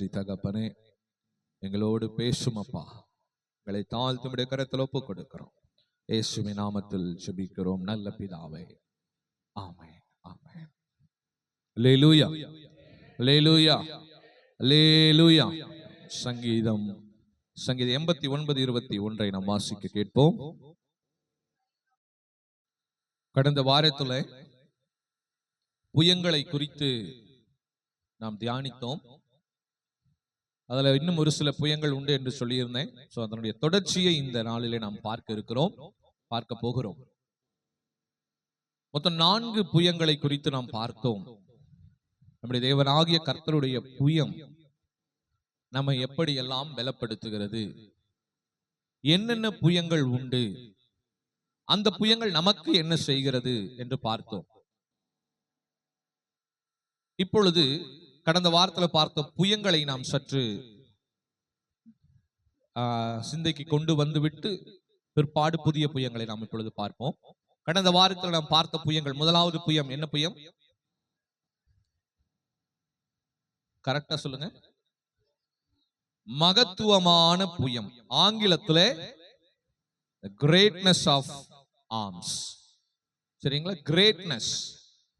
நன்றி தகப்பனே, எங்களோடு பேசும் அப்பா. எங்களை தாழ்த்துடைய கரத்தில் ஒப்புக் கொடுக்கிறோம். இயேசுவின் நாமத்தில் ஜெபிக்கிறோம் நல்ல பிதாவே, ஆமென் ஆமென். அல்லேலூயா அல்லேலூயா அல்லேலூயா. சங்கீதம் 89:21 நாம் வாசிக்க கேட்போம். கடந்த வாரத்துல புயங்களை குறித்து நாம் தியானித்தோம். அதுல இன்னும் ஒரு சில புயங்கள் உண்டு என்று சொல்லியிருந்தேன். அதனுடைய தொடர்ச்சியை இந்த நாளிலே நாம் பார்க்க போகிறோம். மொத்தம் 4 புயங்களை குறித்து நாம் பார்த்தோம். நம்முடைய தேவனாகிய கர்த்தருடைய புயம் நம்மை எப்படி எல்லாம் பலப்படுத்துகிறது, என்னென்ன புயங்கள் உண்டு, அந்த புயங்கள் நமக்கு என்ன செய்கிறது என்று பார்த்தோம். இப்பொழுது கடந்த வாரத்தில் பார்த்த புயங்களை நாம் சற்று சிந்தைக்கு கொண்டு வந்துவிட்டு பிற்பாடு புதிய புயங்களை நாம் இப்பொழுது பார்ப்போம். கடந்த வாரத்தில் நாம் பார்த்த புயங்கள், முதலாவது புயம் என்ன புயம்? கரெக்டா சொல்லுங்க. மகத்துவமான புயம். ஆங்கிலத்தில் கிரேட்னஸ் ஆஃப் ஆர்ம்ஸ். சரிங்களா? கிரேட்னஸ்,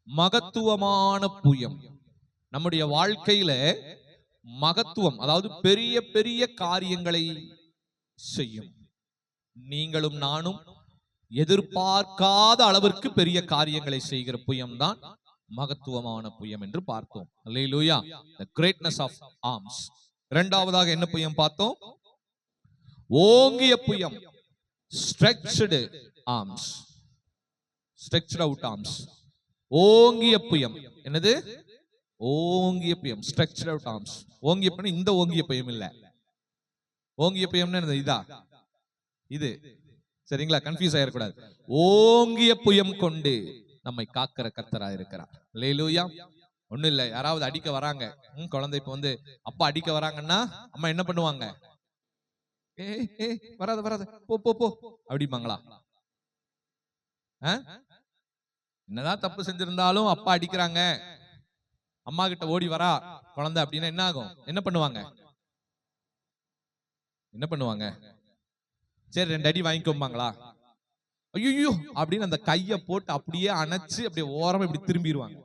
மகத்துவமான புயம். நம்முடைய வாழ்க்கையில மகத்துவம், அதாவது பெரிய பெரிய காரியங்களை செய்யும். நீங்களும் நானும் எதிர்பார்க்காத அளவிற்கு பெரிய காரியங்களை செய்கிற புயம் தான் மகத்துவமான புயம் என்று பார்த்தோம். அல்லேலூயா. the greatness of arms. இரண்டாவதாக என்ன புயம் பார்த்தோம்? ஓங்கிய புயம், stretched arms, stretched out arms. ஓங்கிய புயம். என்னது? ஓங்கிய புயம், stretched out arms. ஓங்கிய புயம் இந்த ஓங்கிய புயம் இல்ல. ஓங்கிய புயம்னா என்னது? இதா, இது. சரிங்களா? கன்ஃபியூஸ் ஆயிடக்கூடாது. ஓங்கிய புயம் கொண்டு நம்மை காக்கிற கர்த்தராக இருக்கிறார். அல்லேலூயா. ஒண்ணும் இல்ல, யாராவது அடிக்க வராங்க, குழந்தை இப்ப வந்து அப்பா அடிக்க வராங்கன்னா அம்மா என்ன பண்ணுவாங்க? வராத வராத, போ போ போ அப்படிம்பாங்களா? என்னதான் தப்பு செஞ்சிருந்தாலும் அப்பா அடிக்கிறாங்க, அம்மா கிட்ட ஓடி வரா குழந்தை அப்படின்னா என்ன ஆகும்? என்ன பண்ணுவாங்க? என்ன பண்ணுவாங்க? சரி 2 அடி வாங்கிக்கோம்பாங்களா? ஐயோ அப்படின்னு அந்த கைய போட்டு அப்படியே அணைச்சு அப்படியே ஓரமா இப்படி திரும்பிடுவாங்க.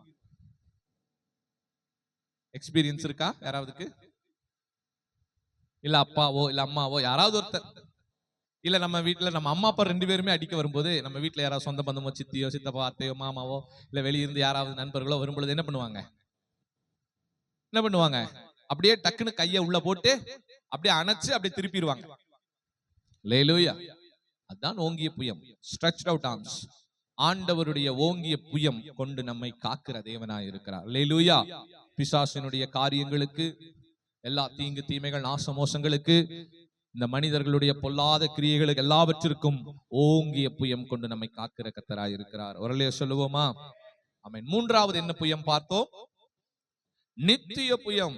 எக்ஸ்பீரியன்ஸ் இருக்கா யாராவதுக்கு? இல்ல அப்பாவோ இல்ல அம்மாவோ யாராவது ஒருத்தர், இல்ல நம்ம வீட்டுல நம்ம அம்மா அப்பா 2 பேருமே அடிக்க வரும்போது, நம்ம வீட்டுல யாராவது சொந்த பந்தமோ, சித்தியோ சித்தப்பா அத்தையோ மாமாவோ இல்ல வெளியிருந்து யாராவது நண்பர்களோ வரும்பொழுது என்ன பண்ணுவாங்க? என்ன பண்ணுவாங்க? அப்படியே டக்குன்னு கைய உள்ள போட்டு அப்படியே அணைச்சு அப்படியே திருப்பிடுவாங்க. அல்லேலூயா. அதான் ஓங்கிய புயம், stretched out arms. ஆண்டவருடைய ஓங்கிய புயம் கொண்டு நம்மை காக்கிற தேவனாய் இருக்கிறார். அல்லேலூயா. பிசாசினுடைய காரியங்களுக்கு, எல்லா தீங்கு தீமைகள் நாச மோசங்களுக்கு, இந்த மனிதர்களுடைய பொல்லாத கிரியைகளுக்கு எல்லாவற்றிற்கும் ஓங்கிய புயம் கொண்டு நம்மை காக்கிற கர்த்தராய் இருக்கிறார். ஒரே சொல்லுவோமா? ஆமென். மூன்றாவது என்ன புயம் பார்த்தோம்? நித்திய புயம்.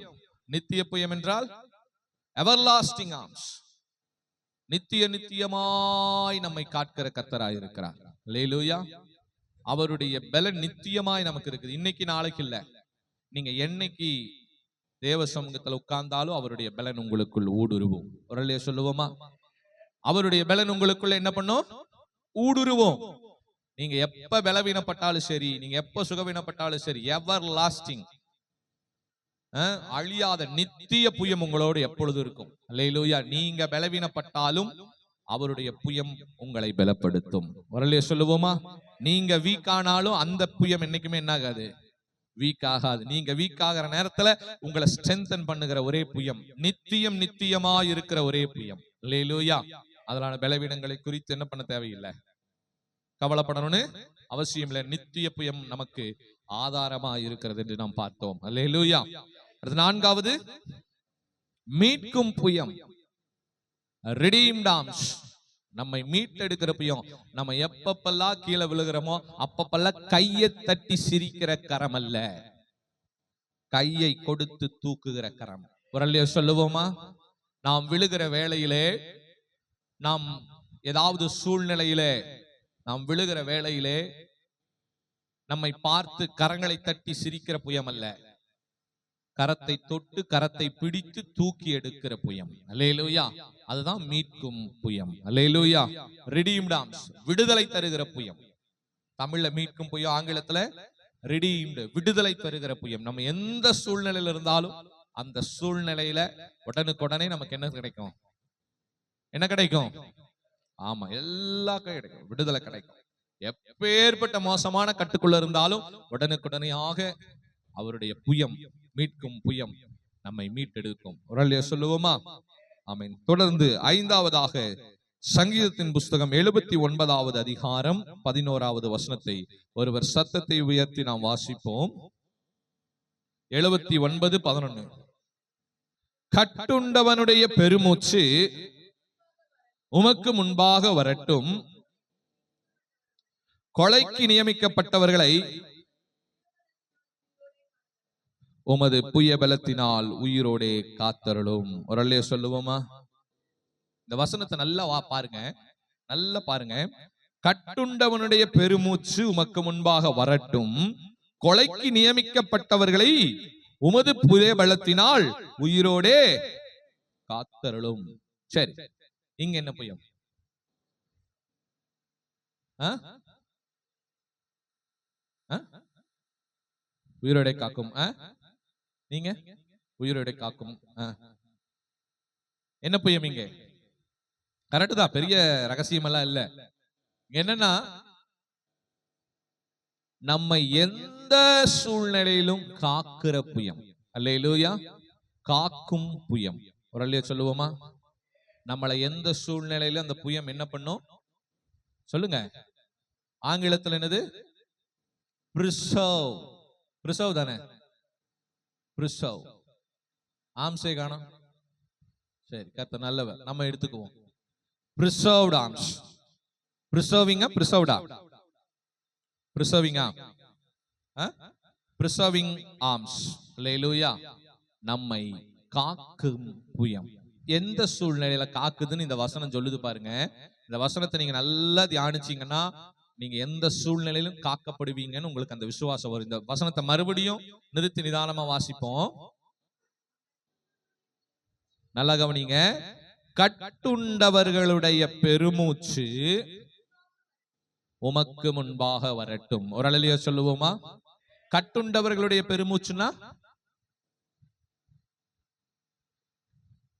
நித்திய புயம் என்றால் எவர்லாஸ்டிங் ஆர்ம்ஸ். நித்தியமாய் நம்மை காக்கிற கர்த்தராய் இருக்கிறார். அல்லேலூயா. அவருடைய பலன் நித்தியமாய் நமக்கு இருக்குது. இன்னைக்கு நாளைக்கு இல்ல. நீங்க என்னைக்கு தேவ சமூகத்துல உட்கார்ந்தாலும் அவருடைய பலன் உங்களுக்குள் ஊடுருவும். ஒரே சொல்லுவோமா? அவருடைய பலன் உங்களுக்குள்ள என்ன பண்ணும்? ஊடுருவோம். நீங்க எப்ப பலவீனப்பட்டாலும் சரி, நீங்க எப்ப சுகவீனப்பட்டாலும் சரி, எவர் லாஸ்டிங், அழியாத நித்திய புயம் உங்களோடு எப்பொழுது இருக்கும். அல்லேலூயா. நீங்க பலவீனப்பட்டாலும் அவருடைய புயம் உங்களை பலப்படுத்தும். ஒரே சொல்லுவோமா? நீங்க வீக் ஆனாலும் அந்த புயம் என்னைக்குமே என்ன ஆகாது? வீக் ஆகாது. நீங்க வீக் ஆகிற நேரத்துல உங்களை ஸ்ட்ரென்தன் பண்ணுகிற ஒரே புயம், நித்தியமா இருக்கிற ஒரே புயம். அல்லேலூயா. அதனால பலவீனங்களை குறித்து என்ன பண்ண தேவையில்லை, கவலைப்படணும்னு அவசியம் இல்லை. நித்திய புயம் நமக்கு ஆதாரமா இருக்கிறது என்று நாம் பார்த்தோம். அல்லேலூயா. நான்காவது மீட்கும் புயம், redeemed arms. நம்மை மீட்டெடுக்கிற புயம். நம்ம எப்பப்பெல்லாம் கீழே விழுகிறோமோ அப்பப்பெல்லாம் கையை தட்டி சிரிக்கிற கரம் அல்ல, கையை கொடுத்து தூக்குகிற கரம். ஒரு சொல்லுவோமா? நாம் விழுகிற வேளையிலே, நாம் ஏதாவது சூழ்நிலையிலே நாம் விழுகிற வேளையிலே நம்மை பார்த்து கரங்களை தட்டி சிரிக்கிற புயம் அல்ல, கரத்தை தொட்டு கரத்தை பிடித்து தூக்கி எடுக்கிற புயம். அல்லேலூயா. அதுதான் மீட்கும் புயம். அல்லேலூயா. ரிடீம்ட் ஆர்ம்ஸ், விடுதலை தருகிற புயம். தமிழ்ல மீட்கும் புயம், ஆங்கிலத்துல ரிடீம்டு, விடுதலை தருகிற புயம். நம்ம எந்த சூழ்நிலையில இருந்தாலும் அந்த சூழ்நிலையில உடனுக்குடனே நமக்கு என்ன கிடைக்கும்? என்ன கிடைக்கும்? ஆமா, எல்லாருக்கும் கிடைக்கும், விடுதலை கிடைக்கும். எப்பேற்பட்ட மோசமான கட்டுக்குள்ள இருந்தாலும் உடனுக்குடனேயாக அவருடைய புயம், மீட்கும் புயம் நம்மை மீட்டெடுக்கும். ஒரு சொல்லுவோமா? ஆமென். தொடர்ந்து 5வதாக சங்கீதத்தின் புஸ்தகம் 79வது அதிகாரம் 11வது வசனத்தை ஒருவர் சத்தத்தை உயர்த்தி நாம் வாசிப்போம். 79:11. கட்டுண்டவனுடைய பெருமூச்சு உமக்கு முன்பாக வரட்டும், கொலைக்கு நியமிக்கப்பட்டவர்களை உமது புய பலத்தினால் உயிரோடே காத்தருளும். ஒரு சொல்லுவோமா? இந்த வசனத்தை நல்லா பாருங்க, நல்லா பாருங்க. கட்டுண்டவனுடைய பெருமூச்சு உமக்கு முன்பாக வரட்டும், கொலைக்கு நியமிக்கப்பட்டவர்களை உமது புய பலத்தினால் உயிரோடே காத்தருளும். சரி, இங்க என்ன புயம்? உயிரோட காக்கும். நீங்க உயிரோட காக்கும் என்ன புயம் இங்க? கரெக்ட் தான், பெரிய ரகசியம் எல்லாம் இல்ல. என்னன்னா, நம்ம எந்த சூழ்நிலையிலும் காக்கிற புயம். அல்லேலூயா. காக்கும் புயம். ஒரு அல்லையா சொல்லுவோமா? நம்மளை எந்த சூழ்நிலையிலும் அந்த புயம் என்ன பண்ணும்? சொல்லுங்க. ஆங்கிலத்தில் என்னது? preserve. preserve தானே? preserve. ஆம்ஸே காணோம். சரி, கர்த்தர் நல்லவர், நம்ம எடுத்துக்குவோம். preserved arms. preserving preserved arm. preserving arm. preserving arms. அல்லேலூயா. நம்மை காக்கும் புயம். எந்த சூழ்நிலையில காக்குதுன்னு இந்த வசனம் சொல்லுது பாருங்க. இந்த வசனத்தை நீங்க நல்லா தியானிச்சீங்கன்னா நீங்க எந்த சூழ்நிலையிலும் காக்கப்படுவீங்கன்னு உங்களுக்கு அந்த விசுவாசம் வரும். இந்த வசனத்தை மறுபடியும் நிறுத்தி நிதானமா வாசிப்போம். நல்லா கவனிங்க. கட்டுண்டவர்களுடைய பெருமூச்சு உமக்கு முன்பாக வரட்டும். ஒரு அல்லேலூயா சொல்லுவோமா? கட்டுண்டவர்களுடைய பெருமூச்சுன்னா,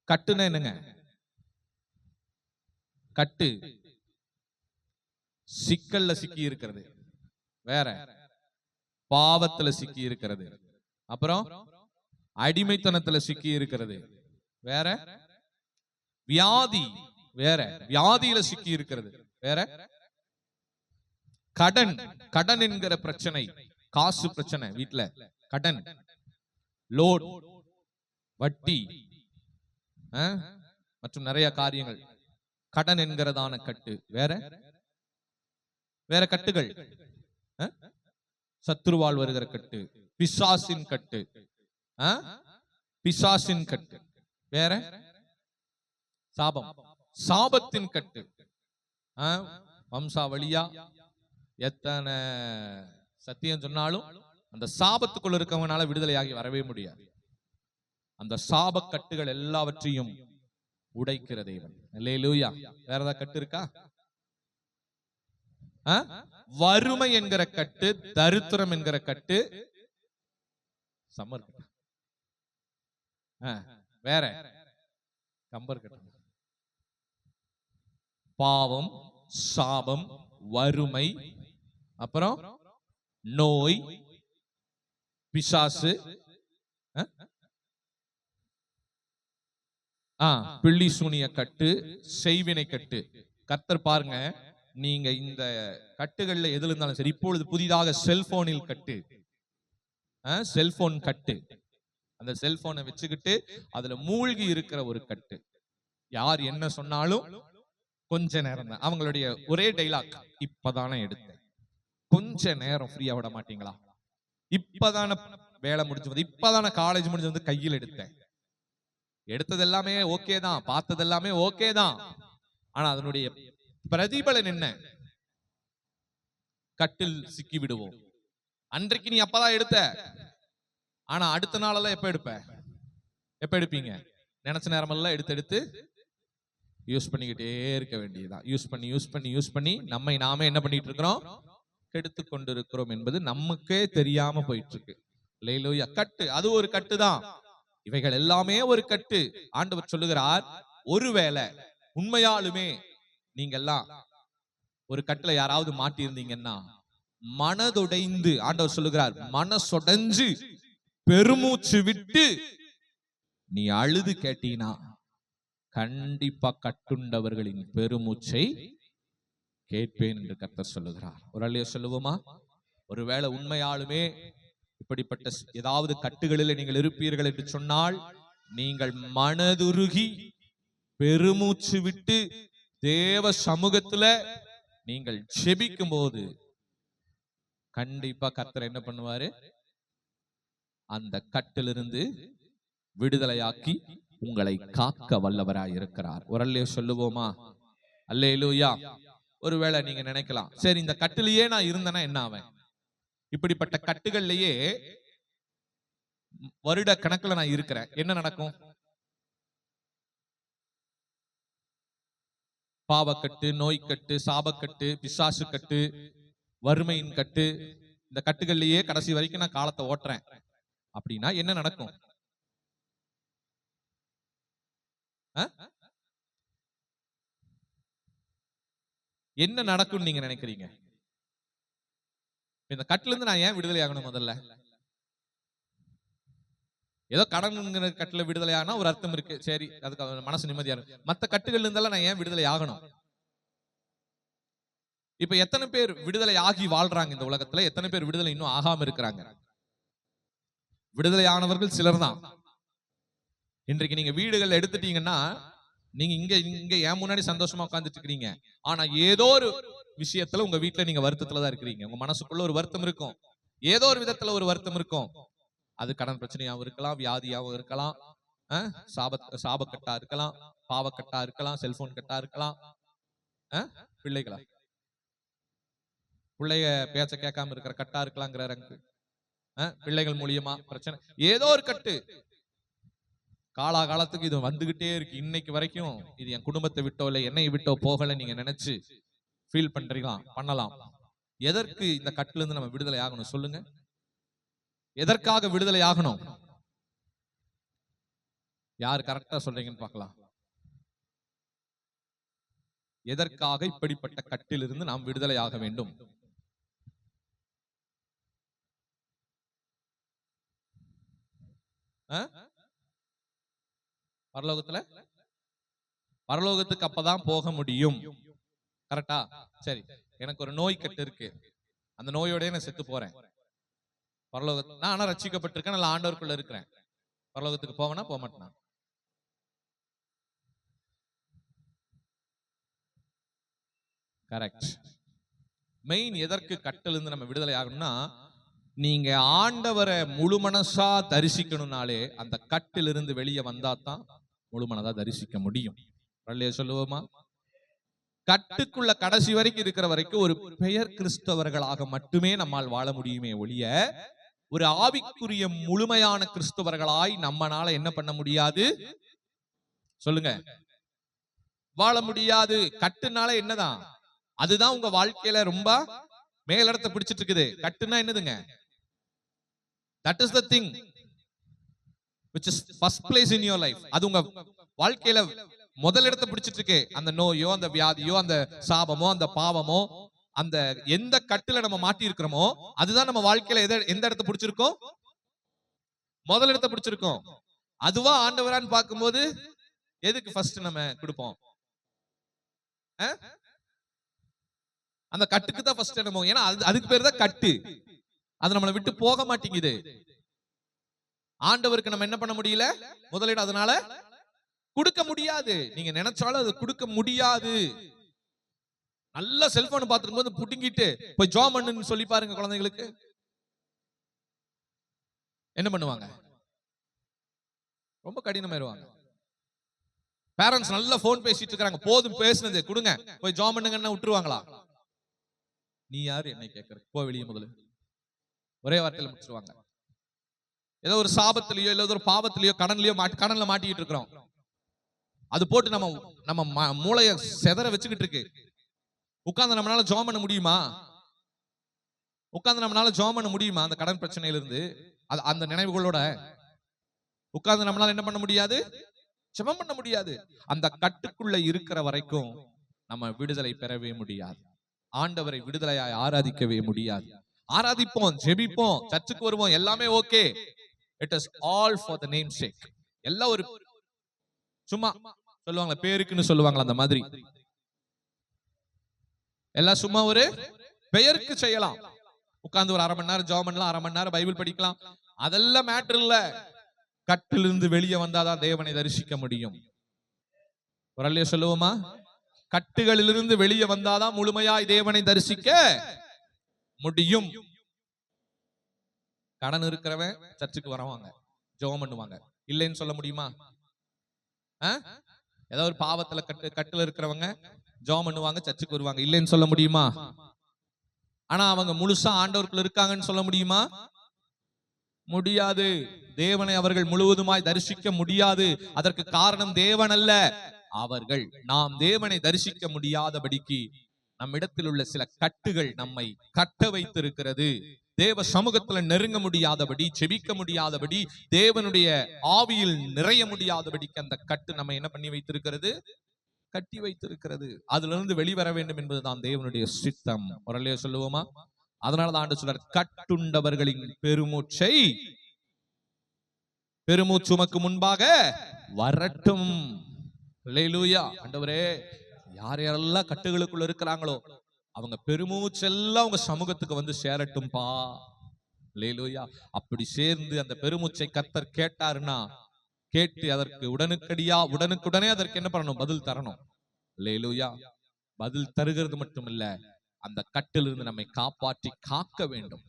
கட்டுன என்னங்க? கட்டு சிக்கல்ல சிக்கி இருக்கிறது வேற, பாவத்துல சிக்கி இருக்கிறது, அப்புறம் அடிமைத்தனத்துல சிக்கி இருக்கிறது வேற, வியாதி வேற, வியாதியில சிக்கி இருக்கிறது வேற, கடன், கடன் என்கிற பிரச்சனை, காசு பிரச்சனை, வீட்டுல கடன், லோன், வட்டி மற்றும் நிறைய காரியங்கள், கடன் என்கிறதான கட்டு வேற, வேற கட்டுகள், சத்துருவால் வருகிற கட்டு, பிசாசின் கட்டு, பிசாசின் கட்டு வேற, சாபம், சாபத்தின் கட்டு, வம்சாவளியா எத்தனை சத்தியம் சொன்னாலும் அந்த சாபத்துக்குள்ள இருக்கவனால விடுதலையாகி வரவே முடியாது. அந்த சாப கட்டுகள் எல்லாவற்றையும் உடைக்கிற தேவன். அல்லேலூயா. வேற ஏதாவது கட்டு இருக்கா? வறுமை என்கிற கட்டு, தரித்திரம் என்கிற கட்டு, சம்மர் கட்டு வேற, கம்பர் கட்டு, பாவம், சாபம், வறுமை, அப்புறம் நோய், பிசாசு, பிள்ளி சூனிய கட்டு, செய்வினை கட்டு. கர்த்தர் பாருங்க, நீங்க இந்த கட்டுகள்ல எதுல இருந்தாலும் சரி, இப்பொழுது புதிதாக செல்போனில் கட்டு, செல்போன் கட்டு, அந்த செல்போனை வச்சுக்கிட்டு அதுல மூழ்கி இருக்கிற ஒரு கட்டு. யார் என்ன சொன்னாலும் கொஞ்ச நேரம் தான் அவங்களுடைய ஒரே டைலாக், இப்பதானே எடுத்தேன், கொஞ்ச நேரம் ஃப்ரீயா விட மாட்டீங்களா, இப்பதான வேலை முடிஞ்சு, இப்பதான காலேஜ் முடிஞ்சு வந்து கையில் எடுத்தேன், எடுத்தது எல்லாமே ஓகே தான், பார்த்தது எல்லாமே ஓகே தான், ஆனா அதனுடைய பிரதிபலன் என்ன? கட்டில் சிக்கி விடுவோம். அன்றைக்கு நீ அப்பதான் எடுத்த, ஆனா அடுத்த நாளெல்லாம் எப்ப எடுப்பீங்க? நினைச்ச நேரமெல்லாம் எடுத்து யூஸ் பண்ணிக்கிட்டே இருக்க வேண்டியதுதான். யூஸ் பண்ணி நம்மை நாமே என்ன பண்ணிட்டு இருக்கிறோம்? கெடுத்து கொண்டிருக்கிறோம் என்பது நமக்கே தெரியாம போயிட்டு இருக்கு. அல்லேலூயா. கட்டு, அது ஒரு கட்டு தான். இவைகள் எல்லாமே ஒரு கட்டு. ஆண்டவர் சொல்லுகிறார், ஒருவேளை உண்மையாலுமே நீங்க எல்லாம் ஒரு கட்டுல யாராவது மாட்டி இருந்தீங்கன்னா, மனதுடைந்து, ஆண்டவர் சொல்லுகிறார், மனசொடைஞ்சு பெருமூச்சு விட்டு நீ அழுது கேட்டீனா கண்டிப்பா கட்டுண்டவர்களின் பெருமூச்சை கேட்பேன் என்று கர்த்தர் சொல்லுகிறார். ஒரு அல்லையா சொல்லுவோமா? ஒருவேளை உண்மையாலுமே இப்படிப்பட்ட ஏதாவது கட்டுகளில் நீங்கள் இருப்பீர்கள் என்று சொன்னால், நீங்கள் மனதுருகி பெருமூச்சு விட்டு தேவ சமூகத்துல நீங்கள் ஜெபிக்கும் போது கண்டிப்பா கர்த்தர் என்ன பண்ணுவாரு? அந்த கட்டிலிருந்து விடுதலையாக்கி உங்களை காக்க வல்லவராய் இருக்கிறார். ஒரு அல்லேலூயா சொல்லுவோமா? அல்லேலூயா. ஒருவேளை நீங்க நினைக்கலாம், சரி இந்த கட்டிலேயே நான் இருந்தேன்னா என்ன ஆவேன்? இப்படிப்பட்ட கட்டுகள்லயே வருட கணக்குல நான் இருக்கிறேன், என்ன நடக்கும்? பாவக்கட்டு, நோய்க்கட்டு, சாபக்கட்டு, பிசாசு கட்டு, வறுமையின் கட்டு, இந்த கட்டுகள்லயே கடைசி வரைக்கும் நான் காலத்தை ஓட்டுறேன் அப்படின்னா என்ன நடக்கும்? என்ன நடக்கும் நீங்க நினைக்கிறீங்க? இந்த கட்டுல இருந்து நான் ஏன் விடுதலை ஆகணும்? முதல்ல ஏதோ கடன்ங்கிற கட்டுல விடுதலை ஆகணும் ஒரு அர்த்தம் இருக்கு, சரி, அதுக்கு மனசு நிம்மதியா இருக்கு. மத்த கட்டுகள்ல இருந்தெல்லாம் நான் ஏன் விடுதலை ஆகணும்? இப்ப எத்தனை பேர் விடுதலை ஆகி வாழ்றாங்க இந்த உலகத்துல? எத்தனை பேர் விடுதலை இன்னும் ஆகாம இருக்கிறாங்க? விடுதலை ஆனவர்கள் சிலர் தான். இன்றைக்கு நீங்க வீடுகள் எடுத்துட்டீங்கன்னா, நீங்க இங்க ஏன் முன்னாடி சந்தோஷமா உட்கார்ந்துட்டு இருக்கீங்க, ஆனா ஏதோ ஒரு விஷயத்துல உங்க வீட்டுல நீங்க வருத்தத்துல தான் இருக்கிறீங்க. உங்க மனசுக்குள்ள ஒரு வருத்தம் இருக்கும், ஏதோ ஒரு விதத்துல ஒரு வருத்தம் இருக்கும். அது கடன் பிரச்சனையாவும் இருக்கலாம், வியாதியாவும் இருக்கலாம், சாபக்கட்டா இருக்கலாம், பாவக்கட்டா இருக்கலாம், செல்போன் கட்டா இருக்கலாம், பிள்ளைகளா பிள்ளைய பேச்ச கேட்காம இருக்கிற கட்டா இருக்கலாங்கிற, பிள்ளைகள் மூலியமா பிரச்சனை, ஏதோ ஒரு கட்டு காலாகாலத்துக்கு இது வந்துகிட்டே இருக்கு. இன்னைக்கு வரைக்கும் இது என் குடும்பத்தை விட்டோ இல்ல என்னை விட்டோ போகல நீங்க நினைச்சு ஃபீல் பண்றீங்களா? பண்ணலாம். எதற்கு இந்த கட்டுல இருந்து நம்ம விடுதலை ஆகணும் சொல்லுங்க? எதற்காக விடுதலை ஆகணும்? யார் கரெக்டா சொல்றீங்கன்னு பார்க்கலாம். எதற்காக இப்படிப்பட்ட கட்டிலிருந்து நாம் விடுதலை ஆக வேண்டும்? பரலோகத்துக்கு அப்பதான் போக முடியும். கரெக்டா? சரி, எனக்கு ஒரு நோய் கட்டு இருக்கு, அந்த நோயோட நான் செத்து போறேன். பரலோகத்து நான் ஆனா ரட்சிக்கப்பட்டிருக்கேன், நல்ல ஆண்டவருக்குள்ள இருக்கிறேன். பரலோகத்துக்கு போவனா போக மாட்டேன்? கரெக்ட். மெயின் எதற்கு கட்டில இருந்து நம்ம விடுதலை ஆகணும்னா, நீங்க ஆண்டவரை முழு மனசா தரிசிக்கணும்னாலே அந்த கட்டிலிருந்து வெளியே வந்தா தான் முழு மனதா தரிசிக்க முடியும். சொல்லுவோமா? கட்டுக்குள்ள கடைசி வரைக்கும் இருக்கிற வரைக்கும் ஒரு பெயர் கிறிஸ்தவர்களாக மட்டுமே நம்மால் வாழ முடியுமே ஒழிய, ஒரு ஆவிக்குரிய முழுமையான கிறிஸ்தவர்களாய் நம்மனால என்ன பண்ண முடியாது? சொல்லுங்க, வாழ முடியாது. கட்டுனால என்னதான்? அதுதான் உங்க வாழ்க்கையில ரொம்ப மேலிடத்தை பிடிச்சிட்டு இருக்குது. கட்டுனா என்னதுங்க? That is the thing which is first place in your life. அது உங்க வாழ்க்கையில முதல் இடத்தை பிடிச்சிட்டு இருக்கு. அந்த நோயோ, அந்த வியாதியோ, அந்த சாபமோ, அந்த பாவமோ, அந்த எந்த கட்டுல நம்ம மாட்டி இருக்கிறோமோ அதுதான் நம்ம வாழ்க்கையில எந்த இடத்தை பிடிச்சிருக்கோம்? முதல் இடத்தை பிடிச்சிருக்கோம். அதுவா ஆண்டவரான்னு பார்க்கும்போது எதுக்கு ஃபர்ஸ்ட் நம்ம கொடுப்போம்? அந்த கட்டுக்கு தான் ஃபர்ஸ்ட் என்னமோ. ஏன்னா அதுக்கு பேர் தான் கட்டு. அது நம்மளை விட்டு போக மாட்டேங்குது. ஆண்டவருக்கு நம்ம என்ன பண்ண முடியல? முதலிடம் அதனால கொடுக்க முடியாது. நீங்க நினைச்சாலும் அது கொடுக்க முடியாது. நல்ல செல்போன் பார்த்துக்கும் போது புடுங்கிட்டு போய் ஜாம் பண்ணுன்னு சொல்லி பாருங்க குழந்தைகளுக்கு. என்ன பண்ணுவாங்க? ரொம்ப கடினமாயிருவாங்க. பேரண்ட்ஸ் நல்ல போன் பேசிட்டு இருக்காங்க, போதும் பேசுனது கொடுங்க, போய் ஜாம் பண்ணுங்கன்னா விட்டுருவாங்களா? நீ யாரு என்னை கேட்கற? போ வெளியே முதல்ல. ஒரே வார்த்தையில முடிச்சிருவாங்க. ஏதோ ஒரு சாபத்திலேயோ இல்ல ஒரு பாவத்திலேயோ கடன்ல மாட்டிக்கிட்டு இருக்கிறோம். அது போட்டு நம்ம மூளைய செதற வச்சுக்கிட்டு இருக்கு. உட்கார்ந்து நம்மளால ஜெபம் பண்ண முடியுமா? அந்த கடன் பிரச்சனையில இருந்து அந்த நினைவுகளோட உட்கார்ந்து நம்மளால என்ன பண்ண முடியாது? ஜெபம் பண்ண முடியாது. அந்த கட்டுக்குள்ள இருக்கிற வரைக்கும் நம்ம விடுதலை பெறவே முடியாது. ஆண்டவரை விடுதலையாய் ஆராதிக்கவே முடியாது. ஆராதிப்போம், ஜெபிப்போம், சர்ச்சுக்கு வருவோம், எல்லாமே okay. It is all for the namesake. எல்லாம் ஒரு சும்மா சொல்லுவாங்க, பேருக்குன்னு சொல்லுவாங்க, அந்த மாதிரி எல்லாம் சும்மா ஒரு பெயருக்கு செய்யலாம். உட்கார்ந்து ஒரு 1/2 மணி நேரம் ஜெபம் பண்ணலாம், 1/2 மணி நேரம் பைபிள் படிக்கலாம், அதெல்லாம் மேட்டர் இல்ல. கட்டிலிருந்து வெளியே வந்தாதான் தேவனை தரிசிக்க முடியும். ஒரு அல்லையா சொல்லுவோமா? கட்டுகளிலிருந்து வெளியே வந்தாதான் முழுமையாய் தேவனை தரிசிக்க முடியும். கடன் இருக்கிறவன் சர்ச்சுக்கு வரவாங்க, ஜெபம் பண்ணுவாங்க, இல்லைன்னு சொல்ல முடியுமா? ஏதாவது ஒரு பாவத்துல கட்டுல இருக்கிறவங்க ஜெபம் பண்ணுவாங்க, சர்ச்சுக்கு வருவாங்க, இல்லைன்னு சொல்ல முடியுமா? ஆனா அவங்க முழுசா ஆண்டவருக்குள்ள இருக்காங்கன்னு சொல்ல முடியுமா? முடியாது. தேவனை அவர்கள் முழுவதுமாய் தரிசிக்க முடியாது. அதற்கு காரணம் தேவன் அல்ல, அவர்கள். நாம் தேவனை தரிசிக்க முடியாதபடிக்கு நம்மிடத்தில் உள்ள சில கட்டுகள் நம்மை கட்ட வைத்திருக்கிறது. தேவ சமூகத்துல நெருங்க முடியாதபடி, செபிக்க முடியாதபடி, தேவனுடைய ஆவியில் நிறைய முடியாதபடிக்கு அந்த கட்டு நம்ம என்ன பண்ணி வைத்திருக்கிறது? கட்டி வைத்திருக்கிறது. அதுல இருந்து வெளிவர வேண்டும் என்பதுதான் தேவனுடைய சித்தம். ஒரு அல்லையா சொல்லுவோமா? அதனாலதான் ஆண்டு சொல்றார், கட்டுண்டவர்களின் பெருமூச்சு உமக்கு முன்பாக வரட்டும். அல்லேலூயா. ஆண்டவரே, யார் யாரெல்லாம் கட்டுகளுக்குள்ள இருக்கிறாங்களோ அவங்க பெருமூச்செல்லாம் உங்க சமூகத்துக்கு வந்து சேரட்டும்பா. அல்லேலூயா. அப்படி சேர்ந்து அந்த பெருமூச்சை கர்த்தர் கேட்டாருன்னா, கேட்டு அதற்கு உடனுக்குடனே அதற்கு என்ன பண்ணணும்? பதில் தரணும். அல்லேலூயா. பதில் தருகிறது மட்டும் இல்ல, அந்த கட்டிலிருந்து நம்மை காப்பாற்றி காக்க வேண்டும்.